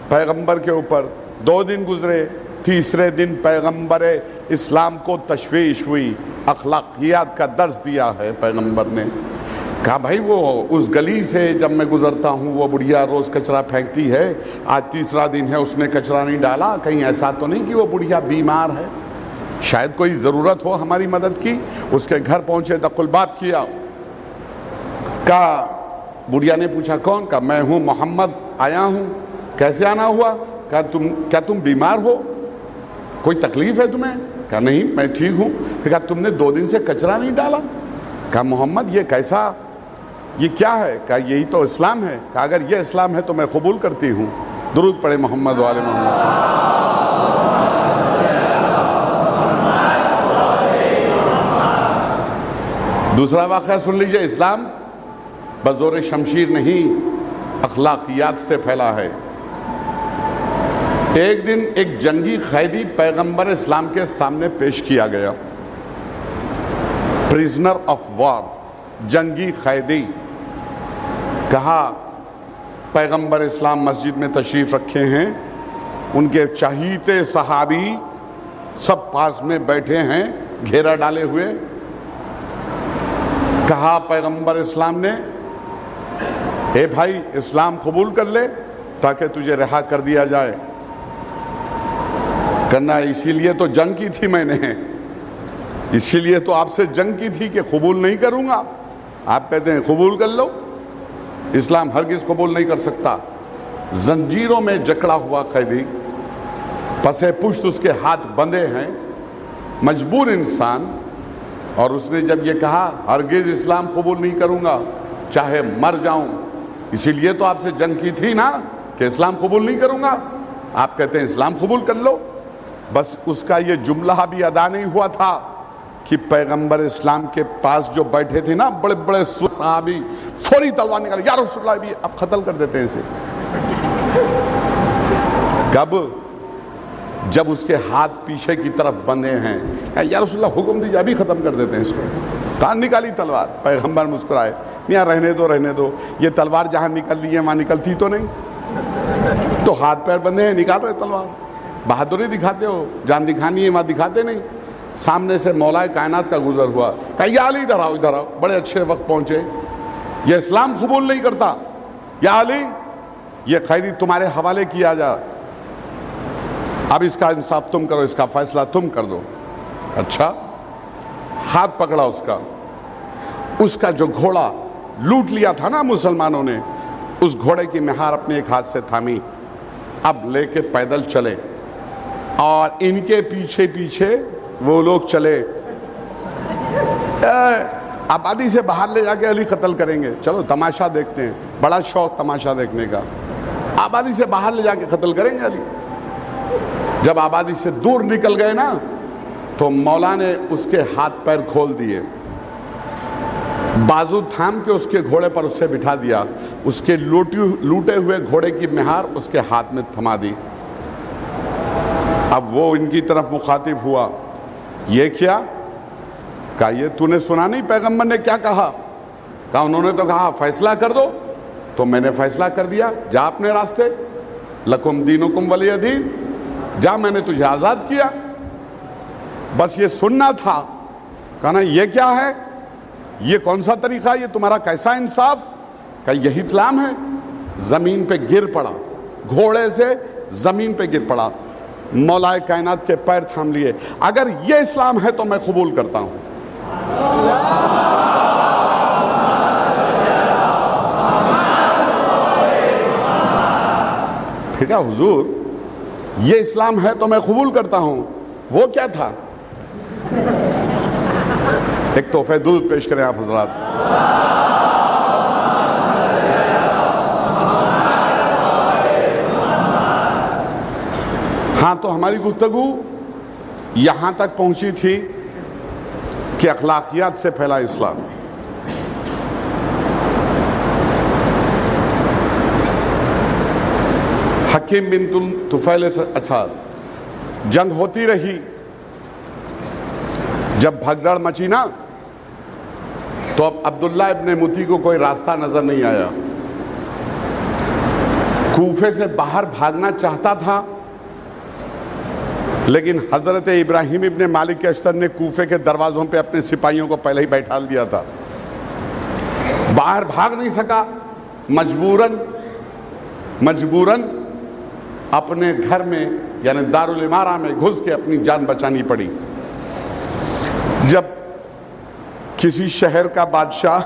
پیغمبر کے اوپر، 2 دن گزرے، تیسرے دن پیغمبر اسلام کو تشویش ہوئی، اخلاقیات کا درس دیا ہے پیغمبر نے۔ کہا بھائی وہ اس گلی سے جب میں گزرتا ہوں وہ بڑھیا روز کچرا پھینکتی ہے، آج تیسرا دن ہے اس نے کچرا نہیں ڈالا، کہیں ایسا تو نہیں کہ وہ بڑھیا بیمار ہے، شاید کوئی ضرورت ہو ہماری مدد کی۔ اس کے گھر پہنچے، دق الباب کیا، کہا بڑھیا نے پوچھا کون؟ کہا میں ہوں، محمد آیا ہوں۔ کیسے آنا ہوا؟ کہا کیا تم بیمار ہو، کوئی تکلیف ہے تمہیں؟ کہا نہیں میں ٹھیک ہوں۔ پھر کہا تم نے 2 دن سے کچرا نہیں ڈالا؟ کہا محمد یہ کیسا، یہ کیا ہے؟ کہا یہی تو اسلام ہے۔ کہا اگر یہ اسلام ہے تو میں قبول کرتی ہوں۔ درود پڑھے محمد و آل محمد۔ دوسرا واقعہ سن لیجئے، اسلام بزور شمشیر نہیں، اخلاقیات سے پھیلا ہے۔ ایک دن ایک جنگی قیدی پیغمبر اسلام کے سامنے پیش کیا گیا، پریزنر آف وار، جنگی قیدی۔ کہا پیغمبر اسلام مسجد میں تشریف رکھے ہیں، ان کے چہیتے صحابی سب پاس میں بیٹھے ہیں گھیرا ڈالے ہوئے۔ کہا پیغمبر اسلام نے اے بھائی اسلام قبول کر لے تاکہ تجھے رہا کر دیا جائے۔ کرنا اسی لیے تو جنگ کی تھی میں نے، اسی لیے تو آپ سے جنگ کی تھی کہ قبول نہیں کروں گا۔ آپ کہتے ہیں قبول کر لو، اسلام ہرگز قبول نہیں کر سکتا۔ زنجیروں میں جکڑا ہوا قیدی، پسے پشت اس کے ہاتھ بندھے ہیں، مجبور انسان، اور اس نے جب یہ کہا ہرگز اسلام قبول نہیں کروں گا چاہے مر جاؤں، اسی لیے تو آپ سے جنگ کی تھی نا کہ اسلام قبول نہیں کروں گا، آپ کہتے ہیں اسلام قبول کر لو۔ بس اس کا یہ جملہ بھی ادا نہیں ہوا تھا کہ پیغمبر اسلام کے پاس جو بیٹھے تھے نا بڑے بڑے صحابی، فوری تلوار نکالے، یا رسول اللہ، بھی اب قتل کر دیتے ہیں اسے۔ کب؟ جب اس کے ہاتھ پیچھے کی طرف بندھے ہیں، یا رسول اللہ حکم دیجیے، ابھی ختم کر دیتے ہیں اس کو۔ کہاں نکالی تلوار؟ پیغمبر مسکرائے، میاں رہنے دو رہنے دو، یہ تلوار جہاں نکل رہی ہے وہاں نکلتی تو نہیں، تو ہاتھ پیر بندھے ہیں، نکال رہے تلوار، بہادری دکھاتے ہو، جان دکھانی ہے وہاں دکھاتے نہیں۔ سامنے سے مولا کائنات کا گزر ہوا، کہا یا علی ادھر آؤ ادھر آؤ، بڑے اچھے وقت پہنچے، یہ اسلام قبول نہیں کرتا، یا علی یہ قیدی تمہارے حوالے کیا جا، اب اس کا انصاف تم کرو، اس کا فیصلہ تم کر دو۔ اچھا، ہاتھ پکڑا اس کا جو گھوڑا لوٹ لیا تھا نا مسلمانوں نے، اس گھوڑے کی مہار اپنے ایک ہاتھ سے تھامی، اب لے کے پیدل چلے، اور ان کے پیچھے پیچھے وہ لوگ چلے، آبادی سے باہر لے جا کے علی قتل کریں گے، چلو تماشا دیکھتے ہیں، بڑا شوق تماشا دیکھنے کا، آبادی سے باہر لے جا کے قتل کریں گے علی۔ جب آبادی سے دور نکل گئے نا تو مولا نے اس کے ہاتھ پیر کھول دیے، بازو تھام کے اس کے گھوڑے پر اسے بٹھا دیا، اس کے لوٹے ہوئے گھوڑے کی مہار اس کے ہاتھ میں تھما دی۔ اب وہ ان کی طرف مخاطب ہوا، یہ کیا؟ کہا یہ تو نے سنا نہیں پیغمبر نے کیا کہا؟ کہا انہوں نے تو کہا فیصلہ کر دو، تو میں نے فیصلہ کر دیا، جا اپنے راستے، لکم دینکم ولی دین، جا میں نے تجھے آزاد کیا، بس یہ سننا تھا۔ کہا نا یہ کیا ہے، یہ کون سا طریقہ، یہ تمہارا کیسا انصاف؟ کہا یہی اسلام ہے۔ زمین پہ گر پڑا، گھوڑے سے زمین پہ گر پڑا، مولا کائنات کے پیر تھام لیے، اگر یہ اسلام ہے تو میں قبول کرتا ہوں۔ ٹھیک ہے حضور، یہ اسلام ہے تو میں قبول کرتا ہوں۔ وہ کیا تھا؟ ایک تحفہ درود پیش کریں آپ حضرات۔ ہاں، تو ہماری گفتگو یہاں تک پہنچی تھی کہ اخلاقیات سے پھیلا اسلام۔ حکیم بن طفیل سے اچھا جنگ ہوتی رہی، جب بھگدڑ مچی نا تو اب عبداللہ ابن متی کو کوئی راستہ نظر نہیں آیا، کوفے سے باہر بھاگنا چاہتا تھا، لیکن حضرت ابراہیم ابن مالک اشتر نے کوفے کے دروازوں پہ اپنے سپاہیوں کو پہلے ہی بیٹھا دیا تھا، باہر بھاگ نہیں سکا، مجبوراً اپنے گھر میں یعنی دارالامارہ میں گھس کے اپنی جان بچانی پڑی۔ جب کسی شہر کا بادشاہ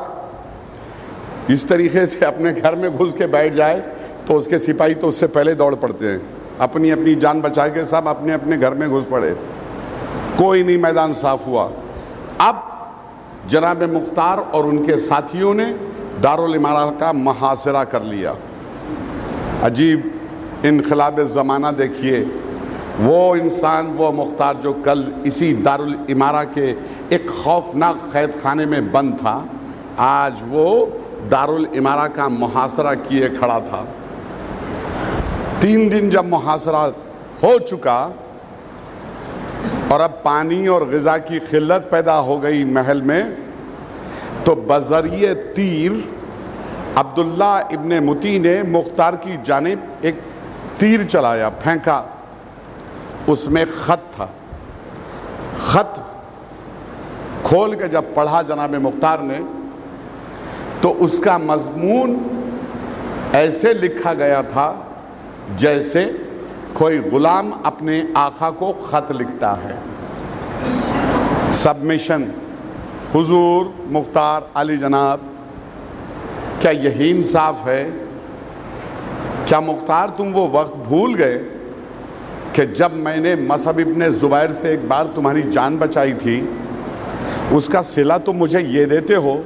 اس طریقے سے اپنے گھر میں گھس کے بیٹھ جائے تو اس کے سپاہی تو اس سے پہلے دوڑ پڑتے ہیں، اپنی اپنی جان بچا کے سب اپنے اپنے گھر میں گھس پڑے، کوئی نہیں میدان صاف ہوا۔ اب جناب مختار اور ان کے ساتھیوں نے دارالامارہ کا محاصرہ کر لیا۔ عجیب انقلاب زمانہ دیکھیے، وہ انسان، وہ مختار جو کل اسی دارالامارہ کے ایک خوفناک قید خانے میں بند تھا، آج وہ دارالامارہ کا محاصرہ کیے کھڑا تھا۔ 3 دن جب محاصرہ ہو چکا اور اب پانی اور غذا کی قلت پیدا ہو گئی محل میں، تو بذریعہ تیر عبداللہ ابن متی نے مختار کی جانب ایک تیر چلایا، پھینکا، اس میں خط تھا۔ خط کھول کے جب پڑھا جناب مختار نے تو اس کا مضمون ایسے لکھا گیا تھا جیسے کوئی غلام اپنے آقا کو خط لکھتا ہے۔ سبمیشن، حضور مختار علی جناب، کیا یہی انصاف ہے کیا مختار تم وہ وقت بھول گئے کہ جب میں نے مصعب ابن زبیر سے ایک بار تمہاری جان بچائی تھی، اس کا صلہ تو مجھے یہ دیتے ہو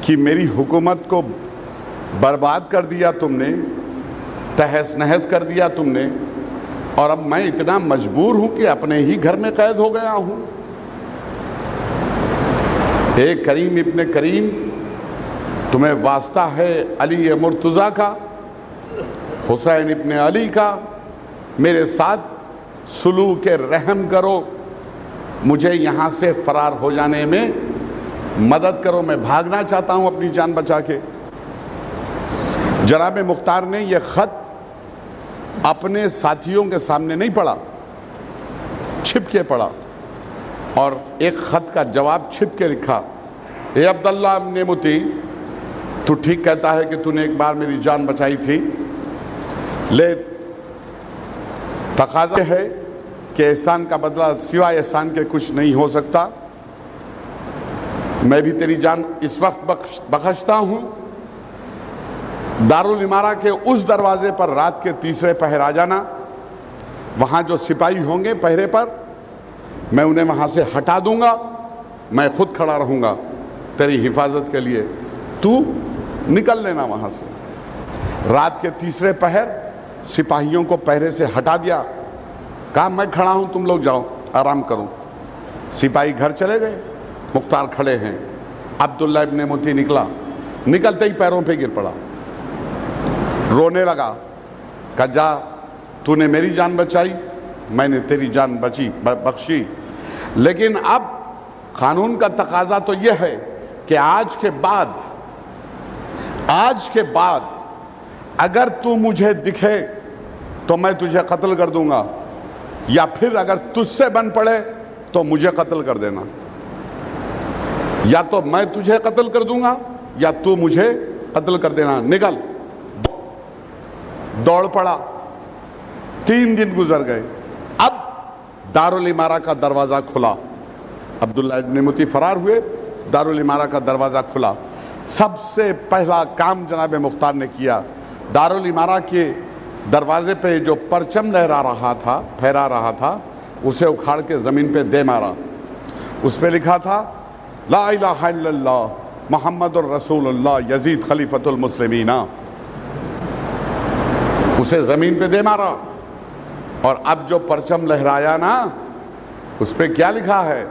کہ میری حکومت کو برباد کر دیا تم نے، تہس نہس کر دیا تم نے، اور اب میں اتنا مجبور ہوں کہ اپنے ہی گھر میں قید ہو گیا ہوں۔ اے کریم ابن کریم، تمہیں واسطہ ہے علی مرتضیٰ کا، حسین ابن علی کا، میرے ساتھ سلوک رحم کرو، مجھے یہاں سے فرار ہو جانے میں مدد کرو، میں بھاگنا چاہتا ہوں اپنی جان بچا کے۔ جناب مختار نے یہ خط اپنے ساتھیوں کے سامنے نہیں پڑھا، چھپ کے پڑھا، اور ایک خط کا جواب چھپ کے لکھا۔ اے عبداللہ ابن متی، تو ٹھیک کہتا ہے کہ تو نے ایک بار میری جان بچائی تھی، لے تقاضا ہے کہ احسان کا بدلہ سوائے احسان کے کچھ نہیں ہو سکتا، میں بھی تیری جان اس وقت بخشتا ہوں، دارالامارہ کے اس دروازے پر رات کے تیسرے پہر آ جانا، وہاں جو سپاہی ہوں گے پہرے پر، میں انہیں وہاں سے ہٹا دوں گا، میں خود کھڑا رہوں گا تیری حفاظت کے لیے، تو نکل لینا وہاں سے۔ رات کے تیسرے پہر سپاہیوں کو پہرے سے ہٹا دیا، کہا میں کھڑا ہوں، تم لوگ جاؤ آرام کرو۔ سپاہی گھر چلے گئے، مختار کھڑے ہیں۔ عبداللہ ابن متی نکلا، نکلتے ہی پیروں پہ گر پڑا، رونے لگا، کہا جا، تو نے میری جان بچائی، میں نے تیری جان بخشی، لیکن اب قانون کا تقاضا تو یہ ہے کہ آج کے بعد اگر تو مجھے دکھے تو میں تجھے قتل کر دوں گا، یا پھر اگر تجھ سے بن پڑے تو مجھے قتل کر دینا، یا تو میں تجھے قتل کر دوں گا یا تو مجھے قتل کر دینا، نکل۔ دوڑ پڑا، 3 دن گزر گئے، اب دارالامارہ کا دروازہ کھلا، عبداللہ ابن متی فرار ہوئے، دارالامارہ کا دروازہ کھلا۔ سب سے پہلا کام جناب مختار نے کیا، دارالامارہ کے دروازے پہ جو پرچم لہرا رہا تھا، پھیرا رہا تھا، اسے اکھاڑ کے زمین پہ دے مارا۔ اس پہ لکھا تھا لا الہ الا اللہ محمد الرسول اللہ یزید خلیفۃ المسلمین، اسے زمین پہ دے مارا۔ اور اب جو پرچم لہرایا نا، اس پہ کیا لکھا ہے؟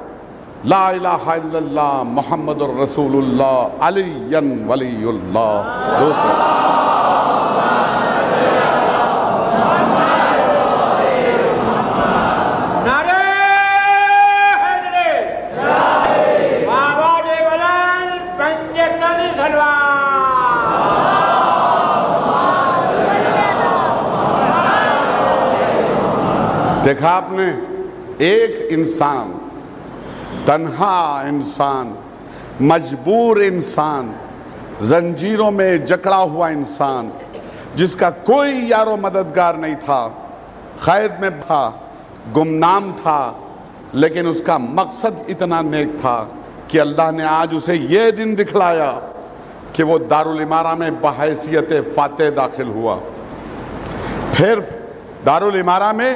لا الہ الا اللہ محمد الرسول اللہ علی ولی اللہ۔ دیکھا آپ نے، ایک انسان، تنہا انسان، مجبور انسان، زنجیروں میں جکڑا ہوا انسان، جس کا کوئی یار و مددگار نہیں تھا، قید میں تھا، گمنام تھا، لیکن اس کا مقصد اتنا نیک تھا کہ اللہ نے آج اسے یہ دن دکھلایا کہ وہ دارالامارہ میں بحیثیت فاتح داخل ہوا۔ پھر دارالامارہ میں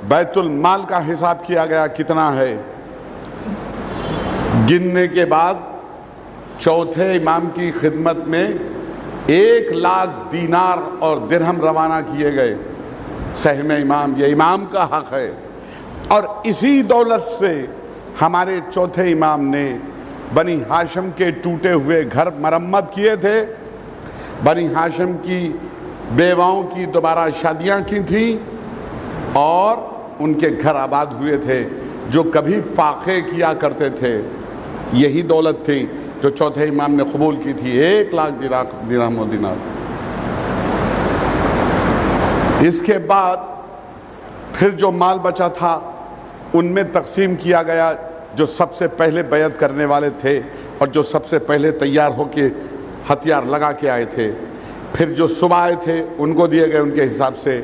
بیت المال کا حساب کیا گیا، کتنا ہے؟ گننے کے بعد چوتھے امام کی خدمت میں 1,00,000 دینار اور درہم روانہ کیے گئے۔ سہم امام، یہ امام کا حق ہے، اور اسی دولت سے ہمارے چوتھے امام نے بنی ہاشم کے ٹوٹے ہوئے گھر مرمت کیے تھے، بنی ہاشم کی بیواؤں کی دوبارہ شادیاں کی تھیں، اور ان کے گھر آباد ہوئے تھے جو کبھی فاقے کیا کرتے تھے۔ یہی دولت تھی جو چوتھے امام نے قبول کی تھی، 1,00,000 درہم و دینار۔ اس کے بعد پھر جو مال بچا تھا ان میں تقسیم کیا گیا، جو سب سے پہلے بیعت کرنے والے تھے اور جو سب سے پہلے تیار ہو کے ہتھیار لگا کے آئے تھے، پھر جو صبح آئے تھے ان کو دیے گئے ان کے حساب سے،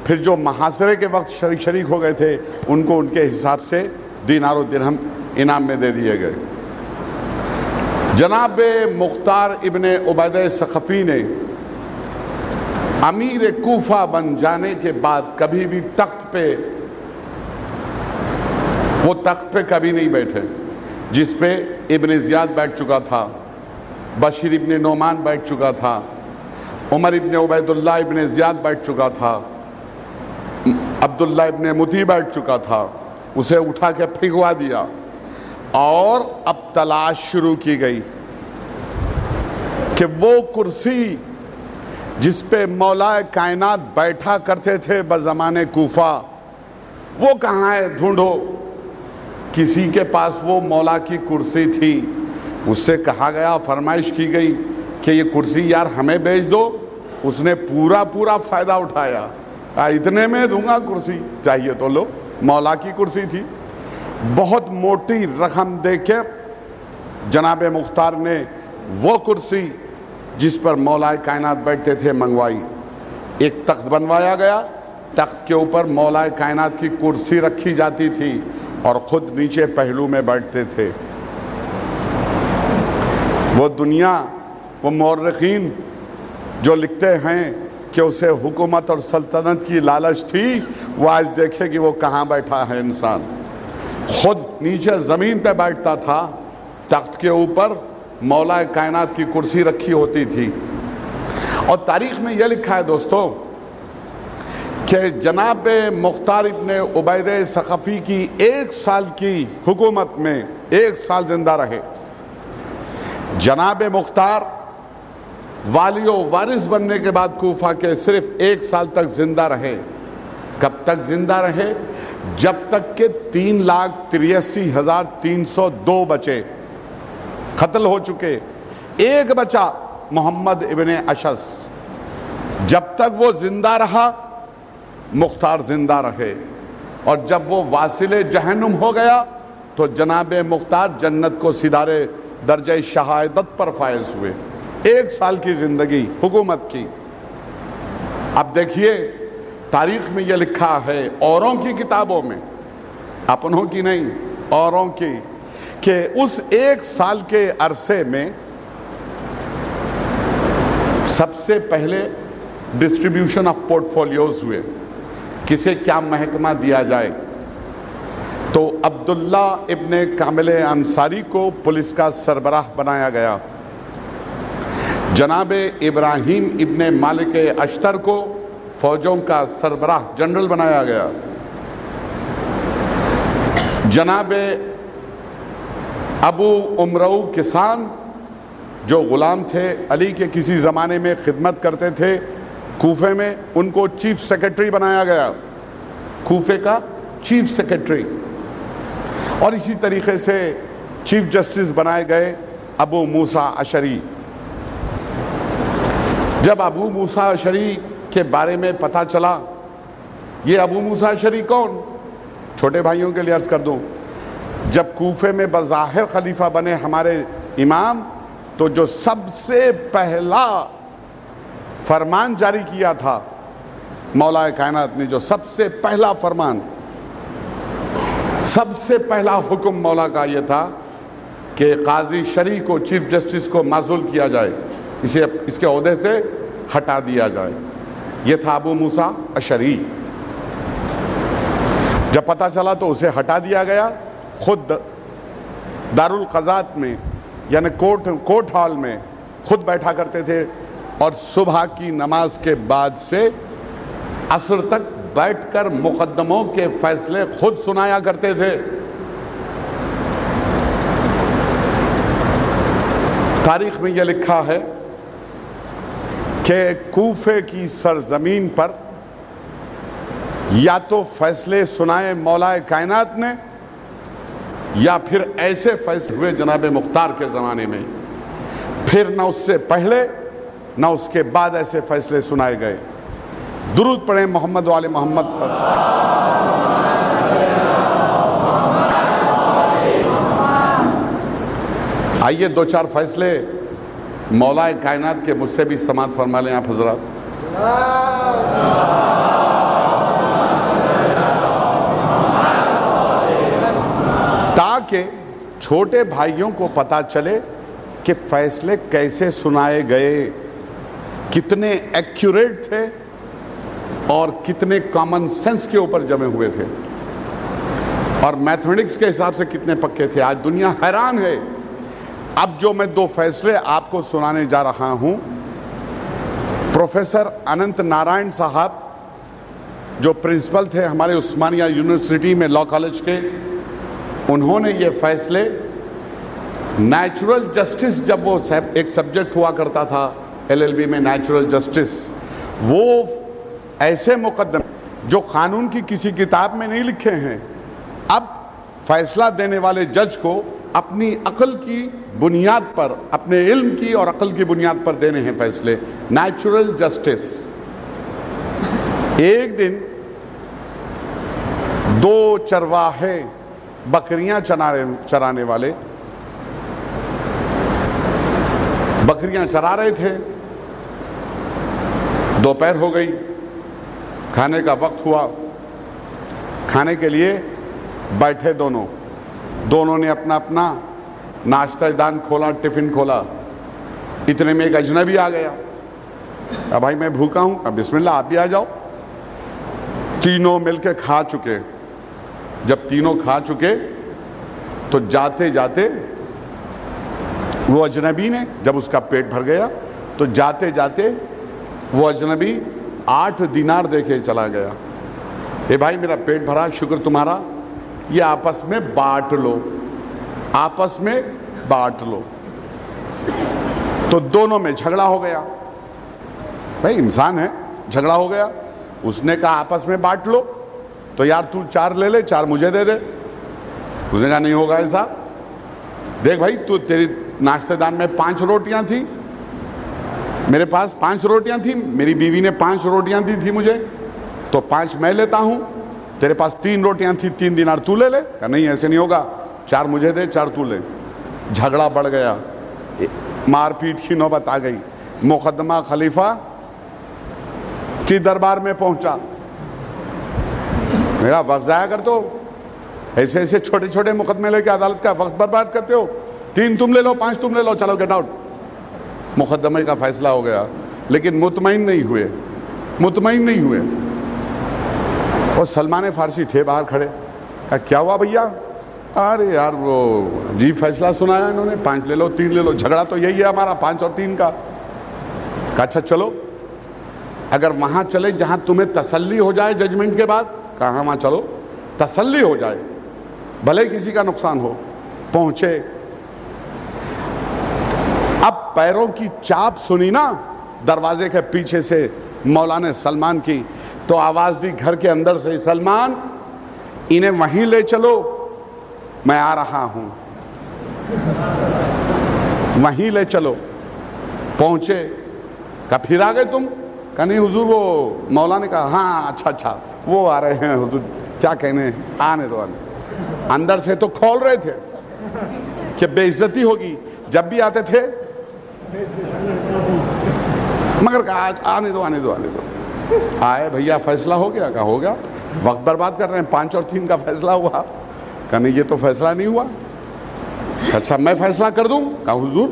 پھر جو محاصرے کے وقت شریک ہو گئے تھے ان کو ان کے حساب سے دینار و درہم انعام میں دے دیے گئے۔ جناب مختار ابن عبیدہ ثقفی نے امیر کوفہ بن جانے کے بعد کبھی بھی تخت پہ کبھی نہیں بیٹھے جس پہ ابن زیاد بیٹھ چکا تھا، بشیر ابن نعمان بیٹھ چکا تھا، عمر ابن عبید اللہ ابن زیاد بیٹھ چکا تھا، عبداللہ ابن مطیع بیٹھ چکا تھا، اسے اٹھا کے پھینکوا دیا اور اب تلاش شروع کی گئی کہ وہ کرسی جس پہ مولا کائنات بیٹھا کرتے تھے بزمان کوفہ وہ کہاں ہے، ڈھونڈو۔ کسی کے پاس وہ مولا کی کرسی تھی، اس سے کہا گیا، فرمائش کی گئی کہ یہ کرسی یار ہمیں بیچ دو، اس نے پورا فائدہ اٹھایا، اتنے میں دوں گا کرسی، چاہیے تو لو۔ مولا کی کرسی تھی، بہت موٹی رقم دے کے جناب مختار نے وہ کرسی جس پر مولا کائنات بیٹھتے تھے منگوائی۔ ایک تخت بنوایا گیا، تخت کے اوپر مولا کائنات کی کرسی رکھی جاتی تھی اور خود نیچے پہلو میں بیٹھتے تھے۔ وہ دنیا، وہ مورخین جو لکھتے ہیں کہ اسے حکومت اور سلطنت کی لالچ تھی، وہ آج دیکھے کہ وہ کہاں بیٹھا ہے انسان۔ خود نیچے زمین پہ بیٹھتا تھا، تخت کے اوپر مولا کائنات کی کرسی رکھی ہوتی تھی۔ اور تاریخ میں یہ لکھا ہے دوستو کہ جناب مختار ابن عبید ثقفی کی 1 سال کی حکومت میں 1 سال زندہ رہے۔ جناب مختار والی و وارث بننے کے بعد کوفہ کے صرف 1 سال تک زندہ رہے۔ کب تک زندہ رہے؟ جب تک کہ 3,83,302 بچے قتل ہو چکے، ایک بچا محمد ابن اشعث۔ جب تک وہ زندہ رہا مختار زندہ رہے، اور جب وہ واصل جہنم ہو گیا تو جناب مختار جنت کو سدارے درجہ شہادت پر فائز ہوئے۔ 1 سال کی زندگی حکومت کی۔ اب دیکھیے تاریخ میں یہ لکھا ہے، اوروں کی کتابوں میں، اپنوں کی نہیں، اوروں کی، کہ اس 1 سال کے عرصے میں سب سے پہلے ڈسٹریبیوشن آف پورٹ فولیوز ہوئے، کسے کیا محکمہ دیا جائے۔ تو عبداللہ ابن کامل انصاری کو پولیس کا سربراہ بنایا گیا، جناب ابراہیم ابن مالک اشتر کو فوجوں کا سربراہ جنرل بنایا گیا، جناب ابو امرؤ کسان جو غلام تھے، علی کے کسی زمانے میں خدمت کرتے تھے کوفے میں، ان کو چیف سیکرٹری بنایا گیا، کوفے کا چیف سیکرٹری۔ اور اسی طریقے سے چیف جسٹس بنائے گئے ابو موسیٰ اشعری۔ جب ابو موسیٰ اشعری کے بارے میں پتہ چلا، یہ ابو موسیٰ اشعری کون؟ چھوٹے بھائیوں کے لیے عرض کر دوں، جب کوفے میں بظاہر خلیفہ بنے ہمارے امام، تو جو سب سے پہلا فرمان جاری کیا تھا مولا کائنات نے، جو سب سے پہلا فرمان، سب سے پہلا حکم مولا کا یہ تھا کہ قاضی شرعی کو، چیف جسٹس کو معزول کیا جائے، اسے اس کے عہدے سے ہٹا دیا جائے۔ یہ تھا ابو موسیٰ اشعری۔ جب پتہ چلا تو اسے ہٹا دیا گیا، خود دارالقضات میں یعنی کورٹ ہال میں خود بیٹھا کرتے تھے، اور صبح کی نماز کے بعد سے عصر تک بیٹھ کر مقدموں کے فیصلے خود سنایا کرتے تھے۔ تاریخ میں یہ لکھا ہے کہ کوفے کی سرزمین پر یا تو فیصلے سنائے مولا کائنات نے، یا پھر ایسے فیصلے ہوئے جناب مختار کے زمانے میں، پھر نہ اس سے پہلے نہ اس کے بعد ایسے فیصلے سنائے گئے۔ درود پڑھیں محمد و آل محمد پر۔ آئیے 2-4 فیصلے مولا کائنات کے مجھ سے بھی سماعت فرما لیں آپ حضرات۔ تاکہ چھوٹے بھائیوں کو پتہ چلے کہ فیصلے کیسے سنائے گئے، کتنے ایکوریٹ تھے اور کتنے کامن سینس کے اوپر جمے ہوئے تھے اور میتھمیٹکس کے حساب سے کتنے پکے تھے. آج دنیا حیران ہے. اب جو میں 2 فیصلے آپ کو سنانے جا رہا ہوں، پروفیسر اننت نارائن صاحب جو پرنسپل تھے ہمارے عثمانیہ یونیورسٹی میں لا کالج کے، انہوں نے یہ فیصلے نیچرل جسٹس، جب وہ ایک سبجیکٹ ہوا کرتا تھا LLB میں نیچرل جسٹس، وہ ایسے مقدمے جو قانون کی کسی کتاب میں نہیں لکھے ہیں، اب فیصلہ دینے والے جج کو اپنی عقل کی بنیاد پر، اپنے علم کی اور عقل کی بنیاد پر دینے ہیں فیصلے. Natural justice. ایک دن 2 چرواہے بکریاں چرانے والے بکریاں چرا رہے تھے. دوپہر ہو گئی، کھانے کا وقت ہوا. کھانے کے لیے بیٹھے دونوں نے اپنا اپنا ناشتہ دان کھولا، ٹفن کھولا. اتنے میں ایک اجنبی آ گیا. اب بھائی میں بھوکا ہوں. اب بسم اللہ آپ بھی آ جاؤ. تینوں مل کے کھا چکے. جب تینوں کھا چکے تو جاتے جاتے وہ اجنبی نے، جب اس کا پیٹ بھر گیا تو جاتے جاتے وہ اجنبی 8 دینار دے کے چلا گیا. اے بھائی میرا پیٹ بھرا، شکر تمہارا، یہ آپس میں بانٹ لو، آپس میں بانٹ لو. تو دونوں میں جھگڑا ہو گیا. بھائی انسان ہے، جھگڑا ہو گیا. اس نے کہا آپس میں بانٹ لو، تو یار تو 4 لے لے، 4 مجھے دے دے. اس نے کہا نہیں ہوگا ایسا. دیکھ بھائی تو تیری ناشتے دان میں 5 روٹیاں تھیں، میرے پاس 5 روٹیاں تھیں، میری بیوی نے 5 روٹیاں دی تھی مجھے، تو 5 میں لیتا ہوں. تیرے پاس 3 روٹیاں تھیں، 3 دینار تو لے لے. کہا نہیں ایسے نہیں ہوگا، 4 مجھے دے، 4 تو لے. جھگڑا بڑھ گیا، مار پیٹ کی نوبت آ گئی. مقدمہ خلیفہ کی دربار میں پہنچا. میرا وقت ضائع کر دو، ایسے ایسے چھوٹے چھوٹے مقدمے لے کے عدالت کا وقت برباد کرتے ہو. 3 تم لے لو، 5 تم لے لو، چلو گیٹ آؤٹ. مقدمے کا فیصلہ ہو گیا، لیکن مطمئن نہیں ہوئے. اور سلمان فارسی تھے باہر کھڑے. کہا کیا ہوا بھیا؟ ارے یار وہ عجیب فیصلہ سنایا انہوں نے، 5 لے لو، 3 لے لو. جھگڑا تو یہی ہے ہمارا، 5 اور 3 کا. کہا اچھا چلو، اگر وہاں چلے جہاں تمہیں تسلی ہو جائے ججمنٹ کے بعد. کہا وہاں چلو، تسلی ہو جائے، بھلے کسی کا نقصان ہو. پہنچے. اب پیروں کی چاپ سنی نا دروازے کے پیچھے سے مولانا سلمان کی، تو آواز دی گھر کے اندر سے، سلمان انہیں وہیں لے چلو، میں آ رہا ہوں. وہیں لے چلو. پہنچے. کہا پھر آ گئے تم؟ کہا نہیں حضور وہ مولا نے کہا ہاں اچھا وہ آ رہے ہیں حضور، کیا کہنے، آنے دو. اندر سے تو کھول رہے تھے کہ بے عزتی ہوگی، جب بھی آتے تھے مگر کہا آنے دو. آئے بھیا فیصلہ ہو گیا؟ کہا ہو گیا. وقت برباد کر رہے ہیں، 5 اور 3 کا فیصلہ ہوا. کہا نہیں یہ تو فیصلہ نہیں ہوا. اچھا میں فیصلہ کر دوں؟ کہا حضور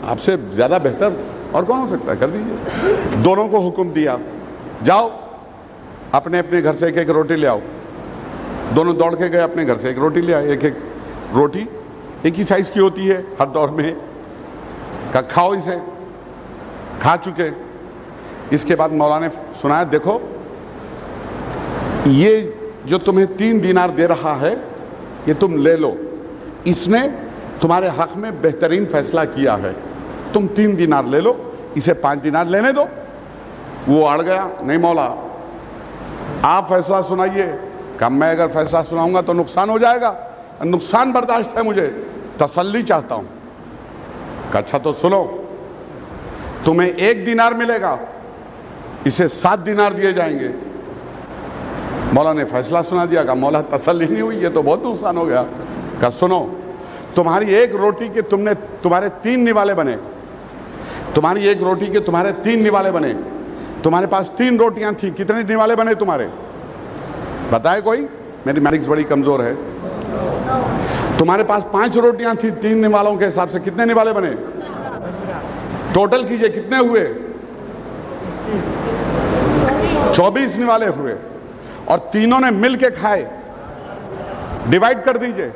آپ سے زیادہ بہتر اور کون ہو سکتا ہے، کر دیجئے. دونوں کو حکم دیا، جاؤ اپنے اپنے گھر سے 1 روٹی لے آؤ. دونوں دوڑ کے گئے اپنے گھر سے 1 روٹی لے آئے. ایک روٹی ایک ہی سائز کی ہوتی ہے ہر دور میں. کہا کھاؤ اسے. کھا چکے. اس کے بعد مولانا نے سنایا دیکھو یہ جو تمہیں 3 دینار دے رہا ہے یہ تم لے لو، اس نے تمہارے حق میں بہترین فیصلہ کیا ہے، تم 3 دینار لے لو، اسے 5 دینار لینے دو. وہ اڑ گیا، نہیں مولا آپ فیصلہ سنائیے. کہ میں اگر فیصلہ سناؤں گا تو نقصان ہو جائے گا، نقصان برداشت ہے مجھے، تسلی چاہتا ہوں. کہ اچھا تو سنو، تمہیں 1 دینار ملے گا، اسے 7 دینار دیے جائیں گے. مولا نے فیصلہ سنا دیا. کہا مولا تسلی نہیں ہوئی، یہ تو بہت نقصان ہو گیا. کہا سنو، تمہاری 1 روٹی کے تمہارے 3 نوالے بنے، تمہاری 1 روٹی کے تمہارے 3 نوالے بنے. تمہارے پاس 3 روٹیاں تھیں، کتنے نوالے بنے تمہارے؟ بتائے کوئی؟ میری میتھمیٹکس بڑی کمزور ہے. تمہارے پاس 5 روٹیاں تھیں، 3 نوالوں کے حساب سے کتنے نوالے بنے؟ ٹوٹل کیجئے کتنے ہوئے؟ 24 نوالے ہوئے اور تینوں نے مل کے کھائے. ڈیوائیڈ کر دیجئے.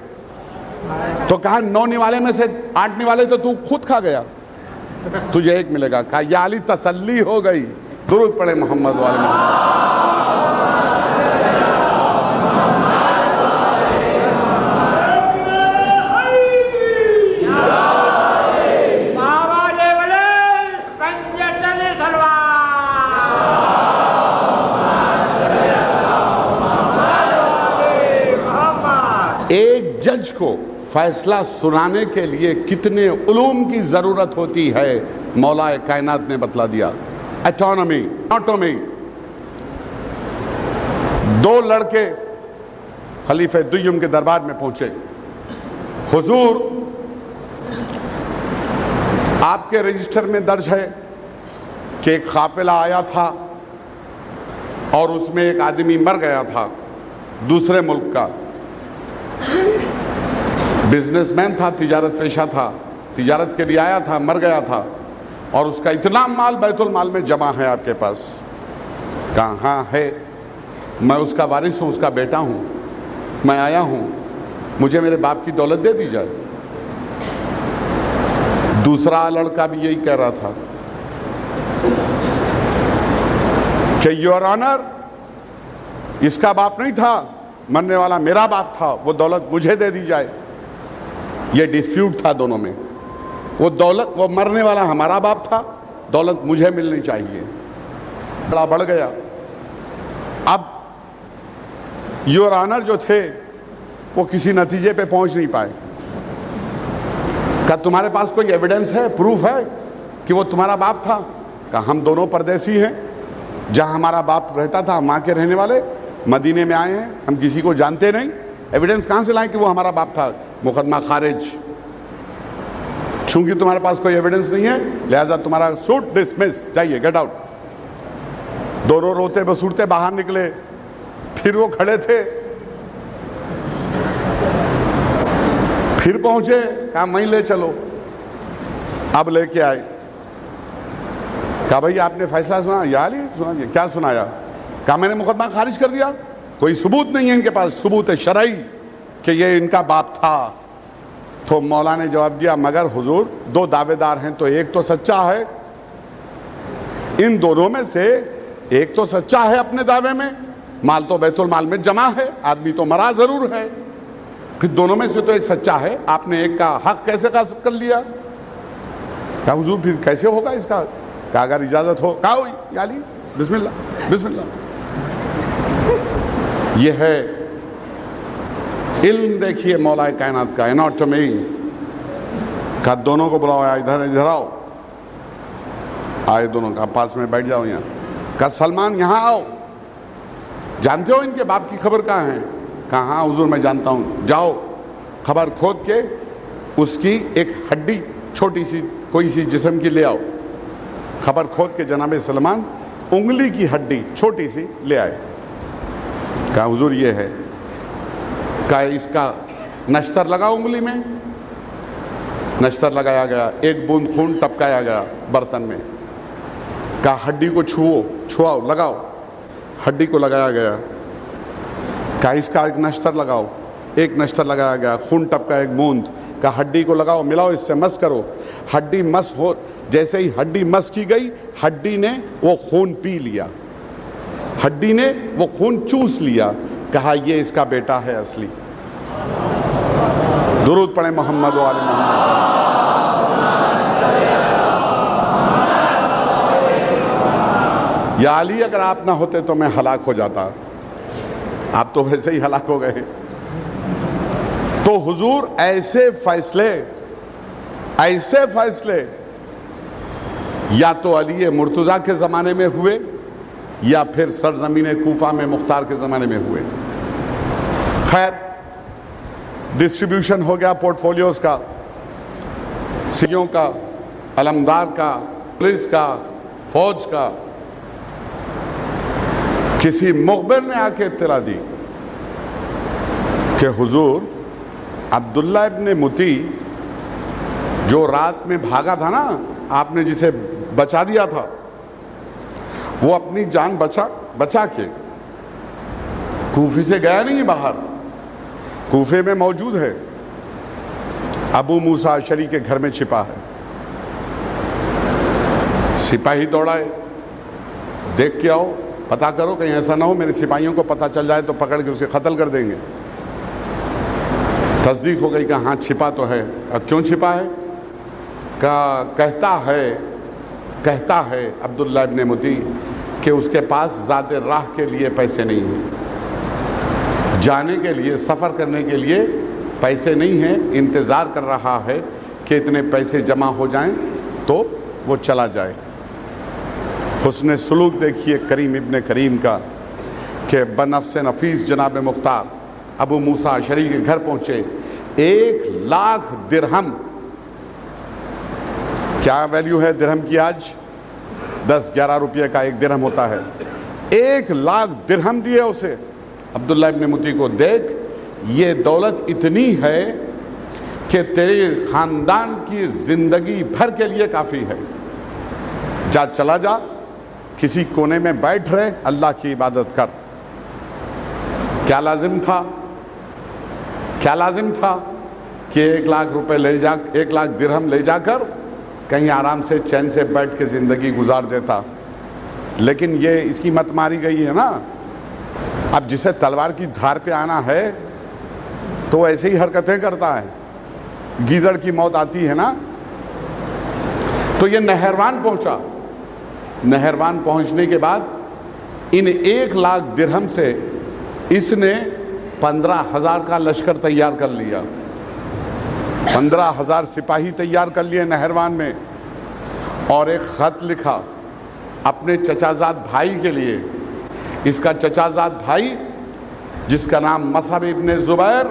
تو کہا 9 نوالے میں سے 8 نوالے تو تو خود کھا گیا, تجھے 1 ملے گا. کہا یا علی تسلی ہو گئی. درود پڑھے محمد والے محمد. ایک جج کو فیصلہ سنانے کے لیے کتنے علوم کی ضرورت ہوتی ہے مولا کائنات نے بتلا دیا. ایٹانومی, آٹومی. 2 لڑکے خلیفہ دویم کے دربار میں پہنچے. حضور, آپ کے رجسٹر میں درج ہے کہ ایک قافلہ آیا تھا اور اس میں ایک آدمی مر گیا تھا دوسرے ملک کا. بزنس مین تھا, تجارت پیشہ تھا, تجارت کے لیے آیا تھا, مر گیا تھا, اور اس کا اتنا مال بیت المال میں جمع ہے آپ کے پاس. کہاں ہے؟ میں اس کا وارث ہوں, اس کا بیٹا ہوں, میں آیا ہوں, مجھے میرے باپ کی دولت دے دی جائے. دوسرا لڑکا بھی یہی کہہ رہا تھا کہ یور آنر, اس کا باپ نہیں تھا, مرنے والا میرا باپ تھا, وہ دولت مجھے دے دی جائے. یہ ڈسپیوٹ تھا دونوں میں. وہ مرنے والا ہمارا باپ تھا, دولت مجھے ملنی چاہیے. بڑا بڑھ گیا. اب یور آنر جو تھے وہ کسی نتیجے پہ پہنچ نہیں پائے. کہا تمہارے پاس کوئی ایویڈنس ہے, پروف ہے کہ وہ تمہارا باپ تھا؟ کہا ہم دونوں پردیسی ہیں, جہاں ہمارا باپ رہتا تھا ہم وہاں کے رہنے والے, مدینے میں آئے ہیں, ہم کسی کو جانتے نہیں. ایویڈنس کہاں سے لائیں کہ وہ ہمارا باپ تھا؟ مقدمہ خارج. چونکہ تمہارے پاس کوئی ایویڈنس نہیں ہے لہذا تمہارا سوٹ ڈسمس, جائیے, گیٹ آؤٹ. دونوں روتے بسوڑتے باہر نکلے. پھر وہ کھڑے تھے, پھر پہنچے, کہا میں لے چلو. اب لے کے آئے. کہا بھائی آپ نے فیصلہ سنا؟ یا علی سنا. کیا سنایا؟ کہا میں نے مقدمہ خارج کر دیا, کوئی ثبوت نہیں ہے ان کے پاس, ثبوت شرعی کہ یہ ان کا باپ تھا. تو مولا نے جواب دیا مگر حضور 2 دعوے دار ہیں تو ایک تو سچا ہے. ان دونوں میں سے ایک تو سچا ہے اپنے دعوے میں, مال تو بیت المال میں جمع ہے, آدمی تو مرا ضرور ہے, پھر دونوں میں سے تو ایک سچا ہے, آپ نے ایک کا حق کیسے غصب کر لیا؟ کہا حضور پھر کیسے ہوگا اس کا؟ کہا اگر اجازت ہو. کہا ہوئی یا علی بسم اللہ بسم اللہ. یہ ہے علم. دیکھیے مولا کائنات کا اناٹومی. کہا دونوں کو بلاؤ, ادھر آؤ. آئے دونوں, کا پاس میں بیٹھ جاؤ یہاں. کہا سلمان یہاں آؤ, جانتے ہو ان کے باپ کی خبر کہاں ہے؟ کہا ہاں حضور میں جانتا ہوں. جاؤ خبر کھود کے اس کی ایک ہڈی چھوٹی سی کوئی سی جسم کی لے آؤ. خبر کھود کے جناب سلمان انگلی کی ہڈی چھوٹی سی لے آئے. کہا حضور یہ ہے. کہا اس کا نشتر لگاؤ انگلی میں. نشتر لگایا گیا, ایک بوند خون ٹپکایا گیا برتن میں. کہا ہڈی کو چھواؤ, لگاؤ. ہڈی کو لگایا گیا. کہا اس کا ایک نشتر لگاؤ. ایک نشتر لگایا گیا, خون ٹپکا ایک بوند. کہا ہڈی کو لگاؤ, ملاؤ, اس سے مس کرو. ہڈی مس ہو, جیسے ہی ہڈی مس کی گئی ہڈی نے وہ خون پی لیا, ہڈی نے وہ خون چوس لیا. کہا یہ اس کا بیٹا ہے اصلی. درود پڑھیں محمد و آل محمد. یا علی اگر آپ نہ ہوتے تو میں ہلاک ہو جاتا, آپ تو ویسے ہی ہلاک ہو گئے. تو حضور ایسے فیصلے یا تو علی مرتضیٰ کے زمانے میں ہوئے یا پھر سرزمین کوفہ میں مختار کے زمانے میں ہوئے. خیر ڈسٹریبیوشن ہو گیا پورٹ فولیوز کا, سیوں کا, علمدار کا, پولیس کا, فوج کا. کسی مخبر نے آ کے اطلاع دی کہ حضور عبداللہ ابن متی جو رات میں بھاگا تھا نا, آپ نے جسے بچا دیا تھا, وہ اپنی جان بچا کے کوفے سے گیا نہیں باہر، کوفے میں موجود ہے، ابو موسیٰ اشعری کے گھر میں چھپا ہے۔ سپاہی دوڑائے، دیکھ کے آؤ، پتہ کرو کہیں ایسا نہ ہو میرے سپاہیوں کو پتہ چل جائے تو پکڑ کے اسے قتل کر دیں گے۔ تصدیق ہو گئی کہ ہاں چھپا تو ہے۔ اب کیوں چھپا ہے؟ کہتا ہے عبداللہ ابن متی کہ اس کے پاس زاد راہ کے لیے پیسے نہیں ہیں، جانے کے لیے، سفر کرنے کے لیے پیسے نہیں ہیں، انتظار کر رہا ہے کہ اتنے پیسے جمع ہو جائیں تو وہ چلا جائے۔ حسن سلوک دیکھیے کریم ابن کریم کا کہ بنفس نفیس جناب مختار ابو موسیٰ اشعری کے گھر پہنچے۔ 1,00,000 درہم، کیا ویلیو ہے درہم کی آج؟ 10-11 روپے کا ایک درہم ہوتا ہے۔ 1,00,000 درہم دیے اسے عبداللہ ابن متی کو، دیکھ یہ دولت اتنی ہے کہ تیرے خاندان کی زندگی بھر کے لیے کافی ہے، جا چلا جا، کسی کونے میں بیٹھ رہے، اللہ کی عبادت کر۔ کیا لازم تھا کہ 1,00,000 روپے لے جا، 1,00,000 درہم لے جا کر کہیں آرام سے چین سے بیٹھ کے زندگی گزار دیتا، لیکن یہ اس کی مت ماری گئی ہے نا۔ اب جسے تلوار کی دھار پہ آنا ہے تو ایسے ہی حرکتیں کرتا ہے، گیدڑ کی موت آتی ہے نا۔ تو یہ نہروان پہنچا، نہروان پہنچنے کے بعد ان 1,00,000 درہم سے اس نے 15,000 کا لشکر تیار کر لیا، 15,000 سپاہی تیار کر لیے نہروان میں، اور ایک خط لکھا اپنے چچا زاد بھائی کے لیے۔ اس کا چچا زاد بھائی جس کا نام مصعب ابن زبیر،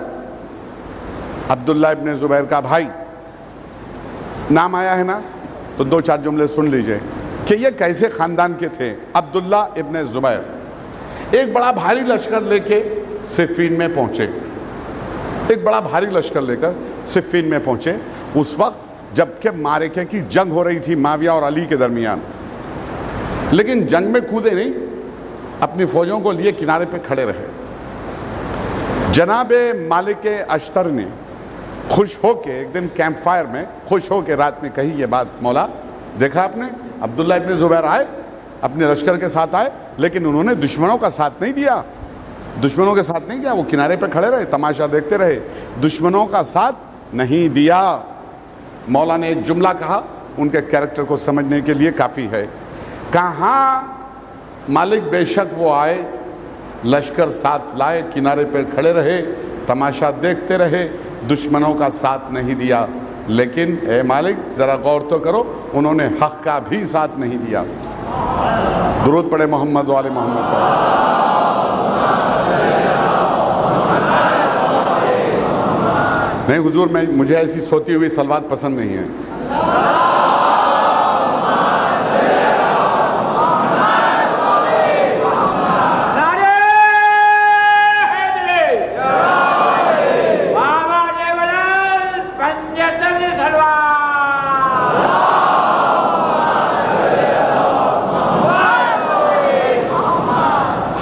عبداللہ ابن زبیر کا بھائی نام آیا ہے نا، تو 2-4 جملے سن لیجئے کہ یہ کیسے خاندان کے تھے۔ عبداللہ ابن زبیر ایک بڑا بھاری لشکر لے کے صفین میں پہنچے، ایک بڑا بھاری لشکر لے کر صفین میں پہنچے۔ اس وقت جبکہ معرکے کی جنگ ہو رہی تھی معاویہ اور علی کے درمیان، لیکن جنگ میں کودے نہیں، اپنی فوجوں کو لیے کنارے پہ کھڑے رہے۔ جناب مالک اشتر نے خوش ہو کے ایک دن کیمپ فائر میں خوش ہو کے رات میں کہی یہ بات، مولا دیکھا آپ نے عبداللہ ابن زبیر آئے، اپنے لشکر کے ساتھ آئے، لیکن انہوں نے دشمنوں کا ساتھ نہیں دیا، دشمنوں کے ساتھ نہیں دیا، وہ کنارے پہ کھڑے رہے، تماشا دیکھتے رہے، دشمنوں کا ساتھ نہیں دیا۔ مولا نے ایک جملہ کہا، ان کے کیریکٹر کو سمجھنے کے لیے کافی ہے۔ کہاں مالک بے شک وہ آئے، لشکر ساتھ لائے، کنارے پہ کھڑے رہے، تماشا دیکھتے رہے، دشمنوں کا ساتھ نہیں دیا، لیکن اے مالک ذرا غور تو کرو، انہوں نے حق کا بھی ساتھ نہیں دیا۔ درود پڑھے محمد وآل محمد پر۔ نہیں حضور، مجھے ایسی سوتی ہوئی صلوات پسند نہیں ہے۔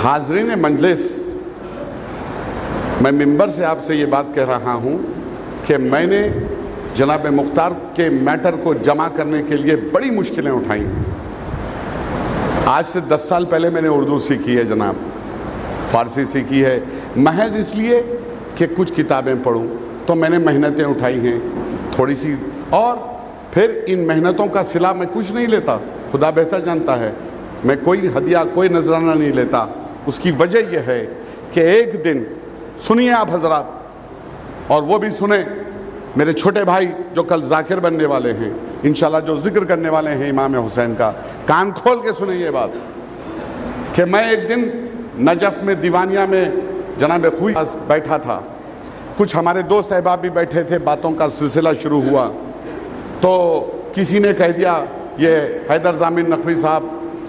حاضرین مجلس، میں ممبر سے آپ سے یہ بات کہہ رہا ہوں کہ میں نے جناب مختار کے میٹر کو جمع کرنے کے لیے بڑی مشکلیں اٹھائیں۔ آج سے 10 سال پہلے میں نے اردو سیکھی ہے جناب، فارسی سیکھی ہے، محض اس لیے کہ کچھ کتابیں پڑھوں، تو میں نے محنتیں اٹھائی ہیں تھوڑی سی، اور پھر ان محنتوں کا صلہ میں کچھ نہیں لیتا، خدا بہتر جانتا ہے، میں کوئی ہدیہ کوئی نذرانہ نہیں لیتا۔ اس کی وجہ یہ ہے کہ ایک دن سنیے آپ حضرات، اور وہ بھی سنیں میرے چھوٹے بھائی جو کل ذاکر بننے والے ہیں، انشاءاللہ جو ذکر کرنے والے ہیں امام حسین کا، کان کھول کے سنیں یہ بات کہ میں ایک دن نجف میں دیوانیہ میں جناب خوئی بیٹھا تھا، کچھ ہمارے دوست احباب بھی بیٹھے تھے، باتوں کا سلسلہ شروع ہوا، تو کسی نے کہہ دیا یہ حیدر ضامن نقوی صاحب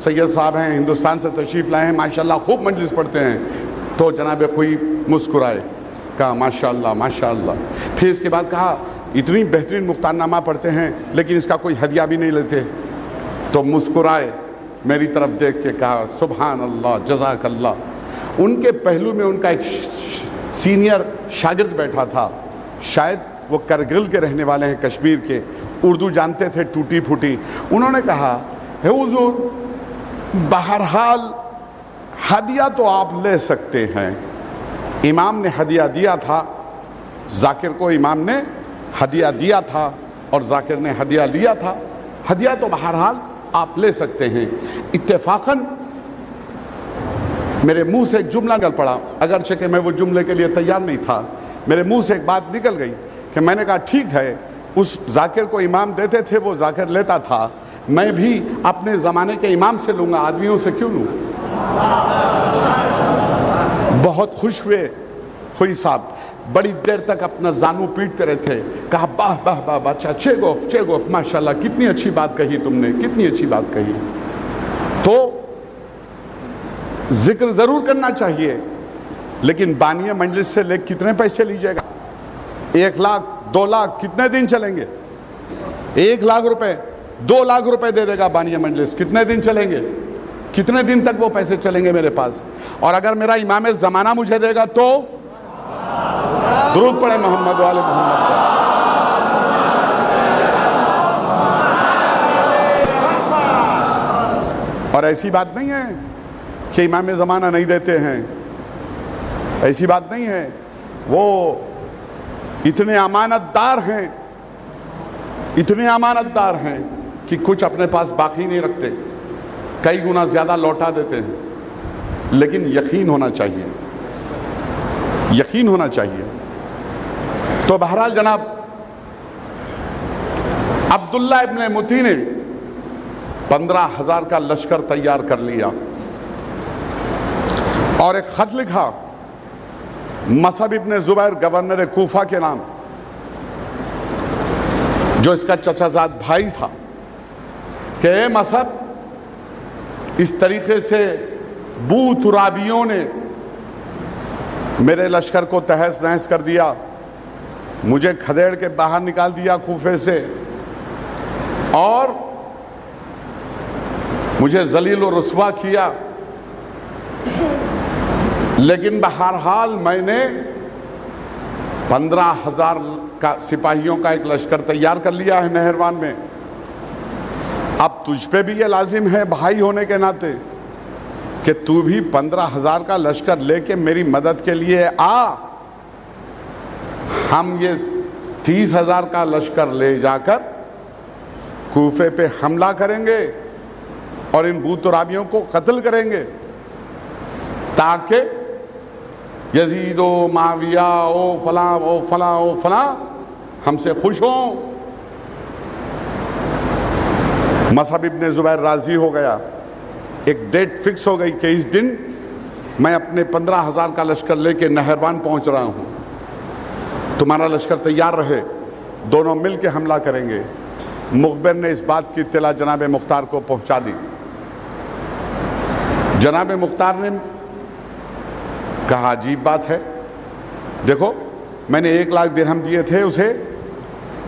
سید صاحب ہیں، ہندوستان سے تشریف لائے ہیں، ماشاءاللہ خوب مجلس پڑھتے ہیں۔ تو جناب خوئی مسکرائے، کہا ماشاءاللہ ماشاءاللہ۔ پھر اس کے بعد کہا اتنی بہترین مختار نامہ پڑھتے ہیں لیکن اس کا کوئی ہدیہ بھی نہیں لیتے۔ تو مسکرائے، میری طرف دیکھ کے کہا سبحان اللہ جزاک اللہ۔ ان کے پہلو میں ان کا ایک سینئر شاگرد بیٹھا تھا، شاید وہ کرگل کے رہنے والے ہیں، کشمیر کے، اردو جانتے تھے ٹوٹی پھوٹی۔ انہوں نے کہا ہے حضور بہرحال ہدیہ تو آپ لے سکتے ہیں، امام نے ہدیہ دیا تھا، ذاکر کو امام نے ہدیہ دیا تھا اور ذاکر نے ہدیہ لیا تھا، ہدیہ تو بہرحال آپ لے سکتے ہیں۔ اتفاقاً میرے منہ سے ایک جملہ نکل پڑا، اگرچہ کہ میں وہ جملے کے لیے تیار نہیں تھا، میرے منہ سے ایک بات نکل گئی کہ میں نے کہا ٹھیک ہے، اس ذاکر کو امام دیتے تھے وہ ذاکر لیتا تھا، میں بھی اپنے زمانے کے امام سے لوں گا، آدمیوں سے کیوں لوں؟ بہت خوش ہوئے خوئی صاحب، بڑی دیر تک اپنا زانو پیٹتے رہے تھے، کہا باہ باہ باہ بچہ چے گوف ماشاءاللہ، کتنی اچھی بات کہی تم نے، کتنی اچھی بات کہی۔ تو ذکر ضرور کرنا چاہیے، لیکن بانی مجلس سے لے کتنے پیسے لیجئے گا؟ 1 لاکھ 2 لاکھ کتنے دن چلیں گے؟ 1 لاکھ روپے 2 لاکھ روپے دے دے گا بانی مجلس، کتنے دن چلیں گے؟ کتنے دن تک وہ پیسے چلیں گے میرے پاس؟ اور اگر میرا امام زمانہ مجھے دے گا تو درود پڑھے محمد والے محمد۔ اور ایسی بات نہیں ہے کہ امام زمانہ نہیں دیتے ہیں، ایسی بات نہیں ہے، وہ اتنے امانت دار ہیں، اتنے امانت دار ہیں کہ کچھ اپنے پاس باقی نہیں رکھتے، کئی گنا زیادہ لوٹا دیتے ہیں۔ لیکن یقین ہونا چاہیے، یقین ہونا چاہیے۔ تو بہرحال جناب عبداللہ ابن متی نے 15,000 کا لشکر تیار کر لیا اور ایک خط لکھا مصعب ابن زبیر گورنر کوفہ کے نام، جو اس کا چچا زاد بھائی تھا، کہ اے مصعب، اس طریقے سے بو ترابیوں نے میرے لشکر کو تہس نہس کر دیا، مجھے کھدیڑ کے باہر نکال دیا کوفے سے، اور مجھے ذلیل و رسوا کیا، لیکن بہرحال میں نے 15,000 کا سپاہیوں کا ایک لشکر تیار کر لیا ہے نہروان میں۔ اب تجھ پہ بھی یہ لازم ہے بھائی ہونے کے ناطے کہ تو بھی 15,000 کا لشکر لے کے میری مدد کے لیے آ، ہم یہ 30,000 کا لشکر لے جا کر کوفے پہ حملہ کریں گے اور ان بوترابیوں کو قتل کریں گے، تاکہ یزید و معاویہ او فلاں او فلاں او فلاں ہم سے خوش ہوں۔ مصعب ابن زبیر راضی ہو گیا، ایک ڈیٹ فکس ہو گئی کہ اس دن میں اپنے 15,000 کا لشکر لے کے نہروان پہنچ رہا ہوں، تمہارا لشکر تیار رہے، دونوں مل کے حملہ کریں گے۔ مخبر نے اس بات کی اطلاع جناب مختار کو پہنچا دی۔ جناب مختار نے کہا عجیب بات ہے، دیکھو میں نے 1 لاکھ درہم دیے تھے اسے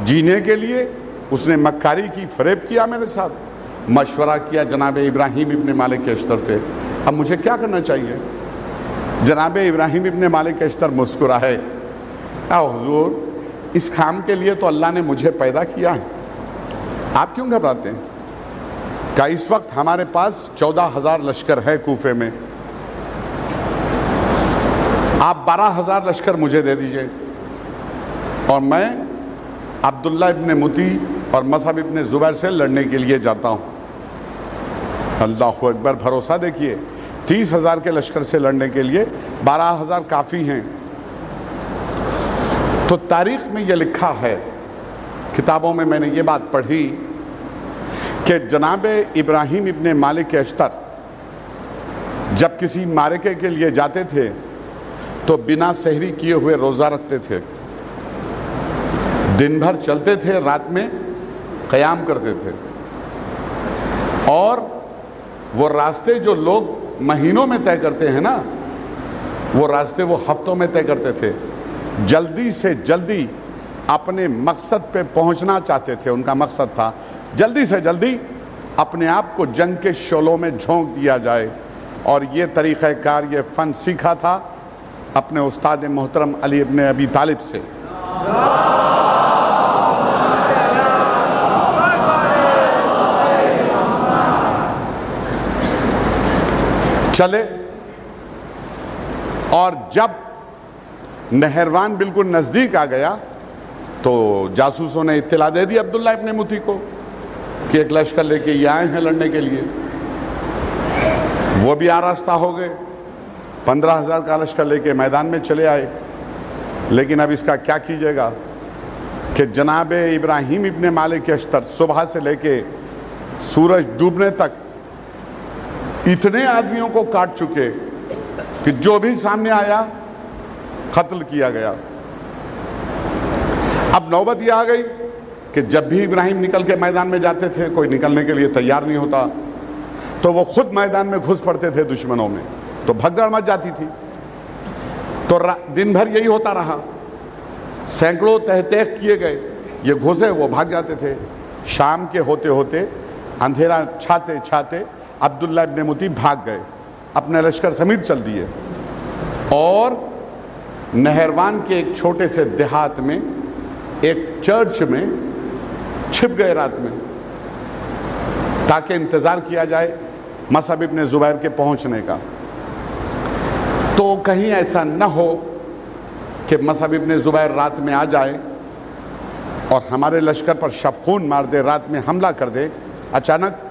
جینے کے لیے، اس نے مکاری کی، فریب کیا میرے ساتھ، مشورہ کیا جناب ابراہیم ابن مالک اشتر سے، اب مجھے کیا کرنا چاہیے؟ جناب ابراہیم ابن مالک اشتر مسکرائے، حضور اس کام کے لیے تو اللہ نے مجھے پیدا کیا ہے، آپ کیوں گھبراتے ہیں؟ کہ اس وقت ہمارے پاس 14,000 لشکر ہے کوفے میں، آپ 12,000 لشکر مجھے دے دیجئے اور میں عبداللہ ابن متی اور مصعب ابن زبیر سے لڑنے کے لیے جاتا ہوں۔ اللہ اکبر، بھروسہ دیکھیے، 30,000 کے لشکر سے لڑنے کے لیے 12,000 کافی ہیں۔ تو تاریخ میں یہ لکھا ہے، کتابوں میں میں نے یہ بات پڑھی کہ جناب ابراہیم ابن مالک اشتر جب کسی معرکے کے لیے جاتے تھے تو بنا سحری کیے ہوئے روزہ رکھتے تھے، دن بھر چلتے تھے، رات میں قیام کرتے تھے، اور وہ راستے جو لوگ مہینوں میں طے کرتے ہیں نا، وہ راستے وہ ہفتوں میں طے کرتے تھے، جلدی سے جلدی اپنے مقصد پہ پہنچنا چاہتے تھے، ان کا مقصد تھا جلدی سے جلدی اپنے آپ کو جنگ کے شعلوں میں جھونک دیا جائے، اور یہ طریقہ کار، یہ فن سیکھا تھا اپنے استاد محترم علی ابن ابی طالب سے۔ چلے، اور جب نہروان بالکل نزدیک آ گیا تو جاسوسوں نے اطلاع دے دی عبداللہ ابن متی کو کہ ایک لشکر لے کے یہ آئے ہیں لڑنے کے لیے۔ وہ بھی آراستہ ہو گئے، 15,000 کا لشکر لے کے میدان میں چلے آئے۔ لیکن اب اس کا کیا کیجیے گا کہ جناب ابراہیم ابن مالک اشتر صبح سے لے کے سورج ڈوبنے تک اتنے آدمیوں کو کاٹ چکے کہ جو بھی سامنے آیا قتل کیا گیا۔ اب نوبت یہ آ گئی کہ جب بھی ابراہیم نکل کے میدان میں جاتے تھے، کوئی نکلنے کے لیے تیار نہیں ہوتا تو وہ خود میدان میں گھس پڑتے تھے دشمنوں میں، تو بھگدڑ مچ جاتی تھی۔ تو دن بھر یہی ہوتا رہا، سینکڑوں تحقیق کیے گئے، یہ گھسے وہ بھاگ جاتے تھے۔ شام کے ہوتے ہوتے اندھیرا چھاتے چھاتے عبداللہ ابن متی بھاگ گئے، اپنے لشکر سمیت چل دیے، اور نہروان کے ایک چھوٹے سے دیہات میں ایک چرچ میں چھپ گئے رات میں، تاکہ انتظار کیا جائے مصعب ابن زبیر کے پہنچنے کا۔ تو کہیں ایسا نہ ہو کہ مصعب ابن زبیر رات میں آ جائے اور ہمارے لشکر پر شب خون مار دے، رات میں حملہ کر دے اچانک۔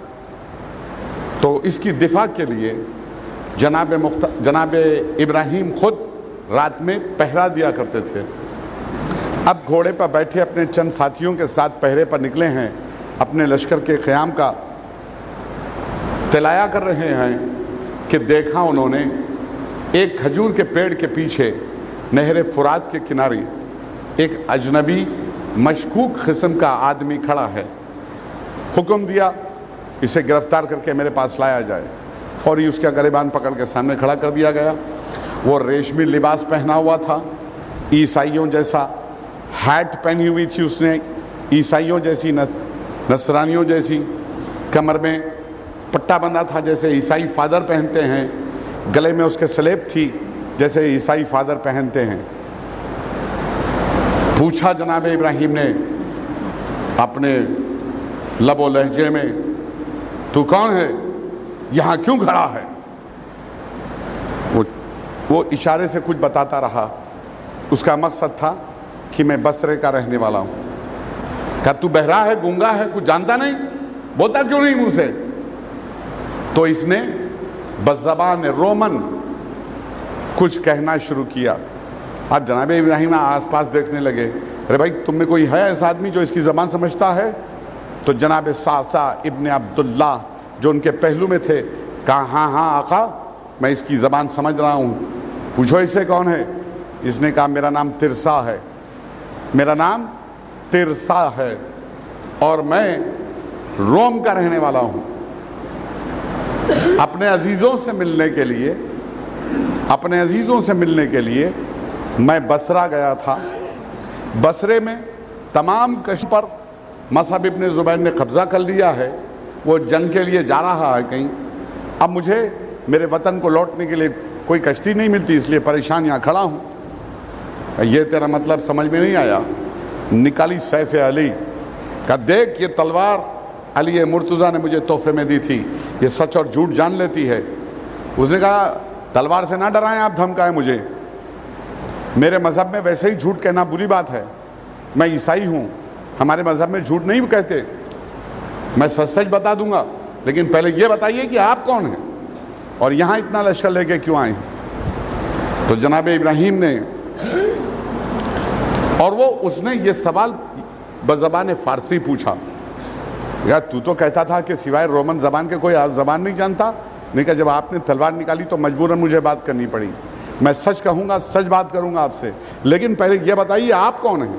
تو اس کی دفاع کے لیے جناب ابراہیم خود رات میں پہرا دیا کرتے تھے۔ اب گھوڑے پر بیٹھے اپنے چند ساتھیوں کے ساتھ پہرے پر نکلے ہیں، اپنے لشکر کے قیام کا تلایا کر رہے ہیں کہ دیکھا انہوں نے ایک کھجور کے پیڑ کے پیچھے نہر فرات کے کنارے ایک اجنبی مشکوک قسم کا آدمی کھڑا ہے۔ حکم دیا اسے گرفتار کر کے میرے پاس لایا جائے۔ فوری اس کا گریبان پکڑ کے سامنے کھڑا کر دیا گیا۔ وہ ریشمی لباس پہنا ہوا تھا، عیسائیوں جیسا ہیٹ پہنی ہوئی تھی اس نے، عیسائیوں جیسی نصرانیوں جیسی، کمر میں پٹا بندھا تھا جیسے عیسائی فادر پہنتے ہیں، گلے میں اس کے سلیب تھی جیسے عیسائی فادر پہنتے ہیں۔ پوچھا جناب ابراہیم نے اپنے لب و لہجے میں، تو کون ہے، یہاں کیوں کھڑا ہے؟ وہ اشارے سے کچھ بتاتا رہا، اس کا مقصد تھا کہ میں بصرے کا رہنے والا ہوں۔ کہا تو بہرا ہے، گونگا ہے، کچھ جانتا نہیں، بولتا کیوں نہیں منہ سے؟ تو اس نے بزبان رومن کچھ کہنا شروع کیا۔ اب جناب ابراہیم آس پاس دیکھنے لگے، ارے بھائی تم میں کوئی ہے ایسا آدمی جو اس کی زبان سمجھتا ہے؟ تو جناب سعصع ابن عبداللہ جو ان کے پہلو میں تھے کہا ہاں ہاں آقا، میں اس کی زبان سمجھ رہا ہوں، پوچھو اس سے کون ہے؟ اس نے کہا میرا نام ترسا ہے، میرا نام ترسا ہے، اور میں روم کا رہنے والا ہوں۔ اپنے عزیزوں سے ملنے کے لیے میں بصرہ گیا تھا۔ بصرے میں تمام کشتی پر مصعب ابن زبیر نے قبضہ کر لیا ہے، وہ جنگ کے لیے جا رہا ہے کہیں۔ اب مجھے میرے وطن کو لوٹنے کے لیے کوئی کشتی نہیں ملتی، اس لیے پریشان یہاں کھڑا ہوں۔ یہ تیرا مطلب سمجھ میں نہیں آیا؟ نکالی سیف علی، کہا دیکھ یہ تلوار علی مرتضیٰ نے مجھے تحفے میں دی تھی، یہ سچ اور جھوٹ جان لیتی ہے۔ اس نے کہا تلوار سے نہ ڈرائیں آپ، دھمکائیں مجھے، میرے مذہب میں ویسے ہی جھوٹ کہنا بری بات ہے، میں عیسائی ہوں، ہمارے مذہب میں جھوٹ نہیں کہتے، میں سچ سچ بتا دوں گا، لیکن پہلے یہ بتائیے کہ آپ کون ہیں اور یہاں اتنا لشکر لے کے کیوں آئے ہیں؟ تو جناب ابراہیم نے، اور اس نے یہ سوال بزبان فارسی پوچھا، یا تو کہتا تھا کہ سوائے رومن زبان کے کوئی زبان نہیں جانتا؟ نہیں کہا جب آپ نے تلوار نکالی تو مجبوراً مجھے بات کرنی پڑی، میں سچ کہوں گا، سچ بات کروں گا آپ سے، لیکن پہلے یہ بتائیے آپ کون ہیں؟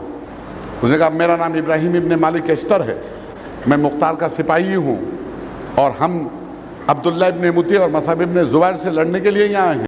اس نے کہا میرا نام ابراہیم ابن مالک اشتر ہے، میں مختار کا سپاہی ہوں، اور ہم عبداللہ ابن متی اور مصعب ابن زبیر سے لڑنے کے لیے یہاں ہیں۔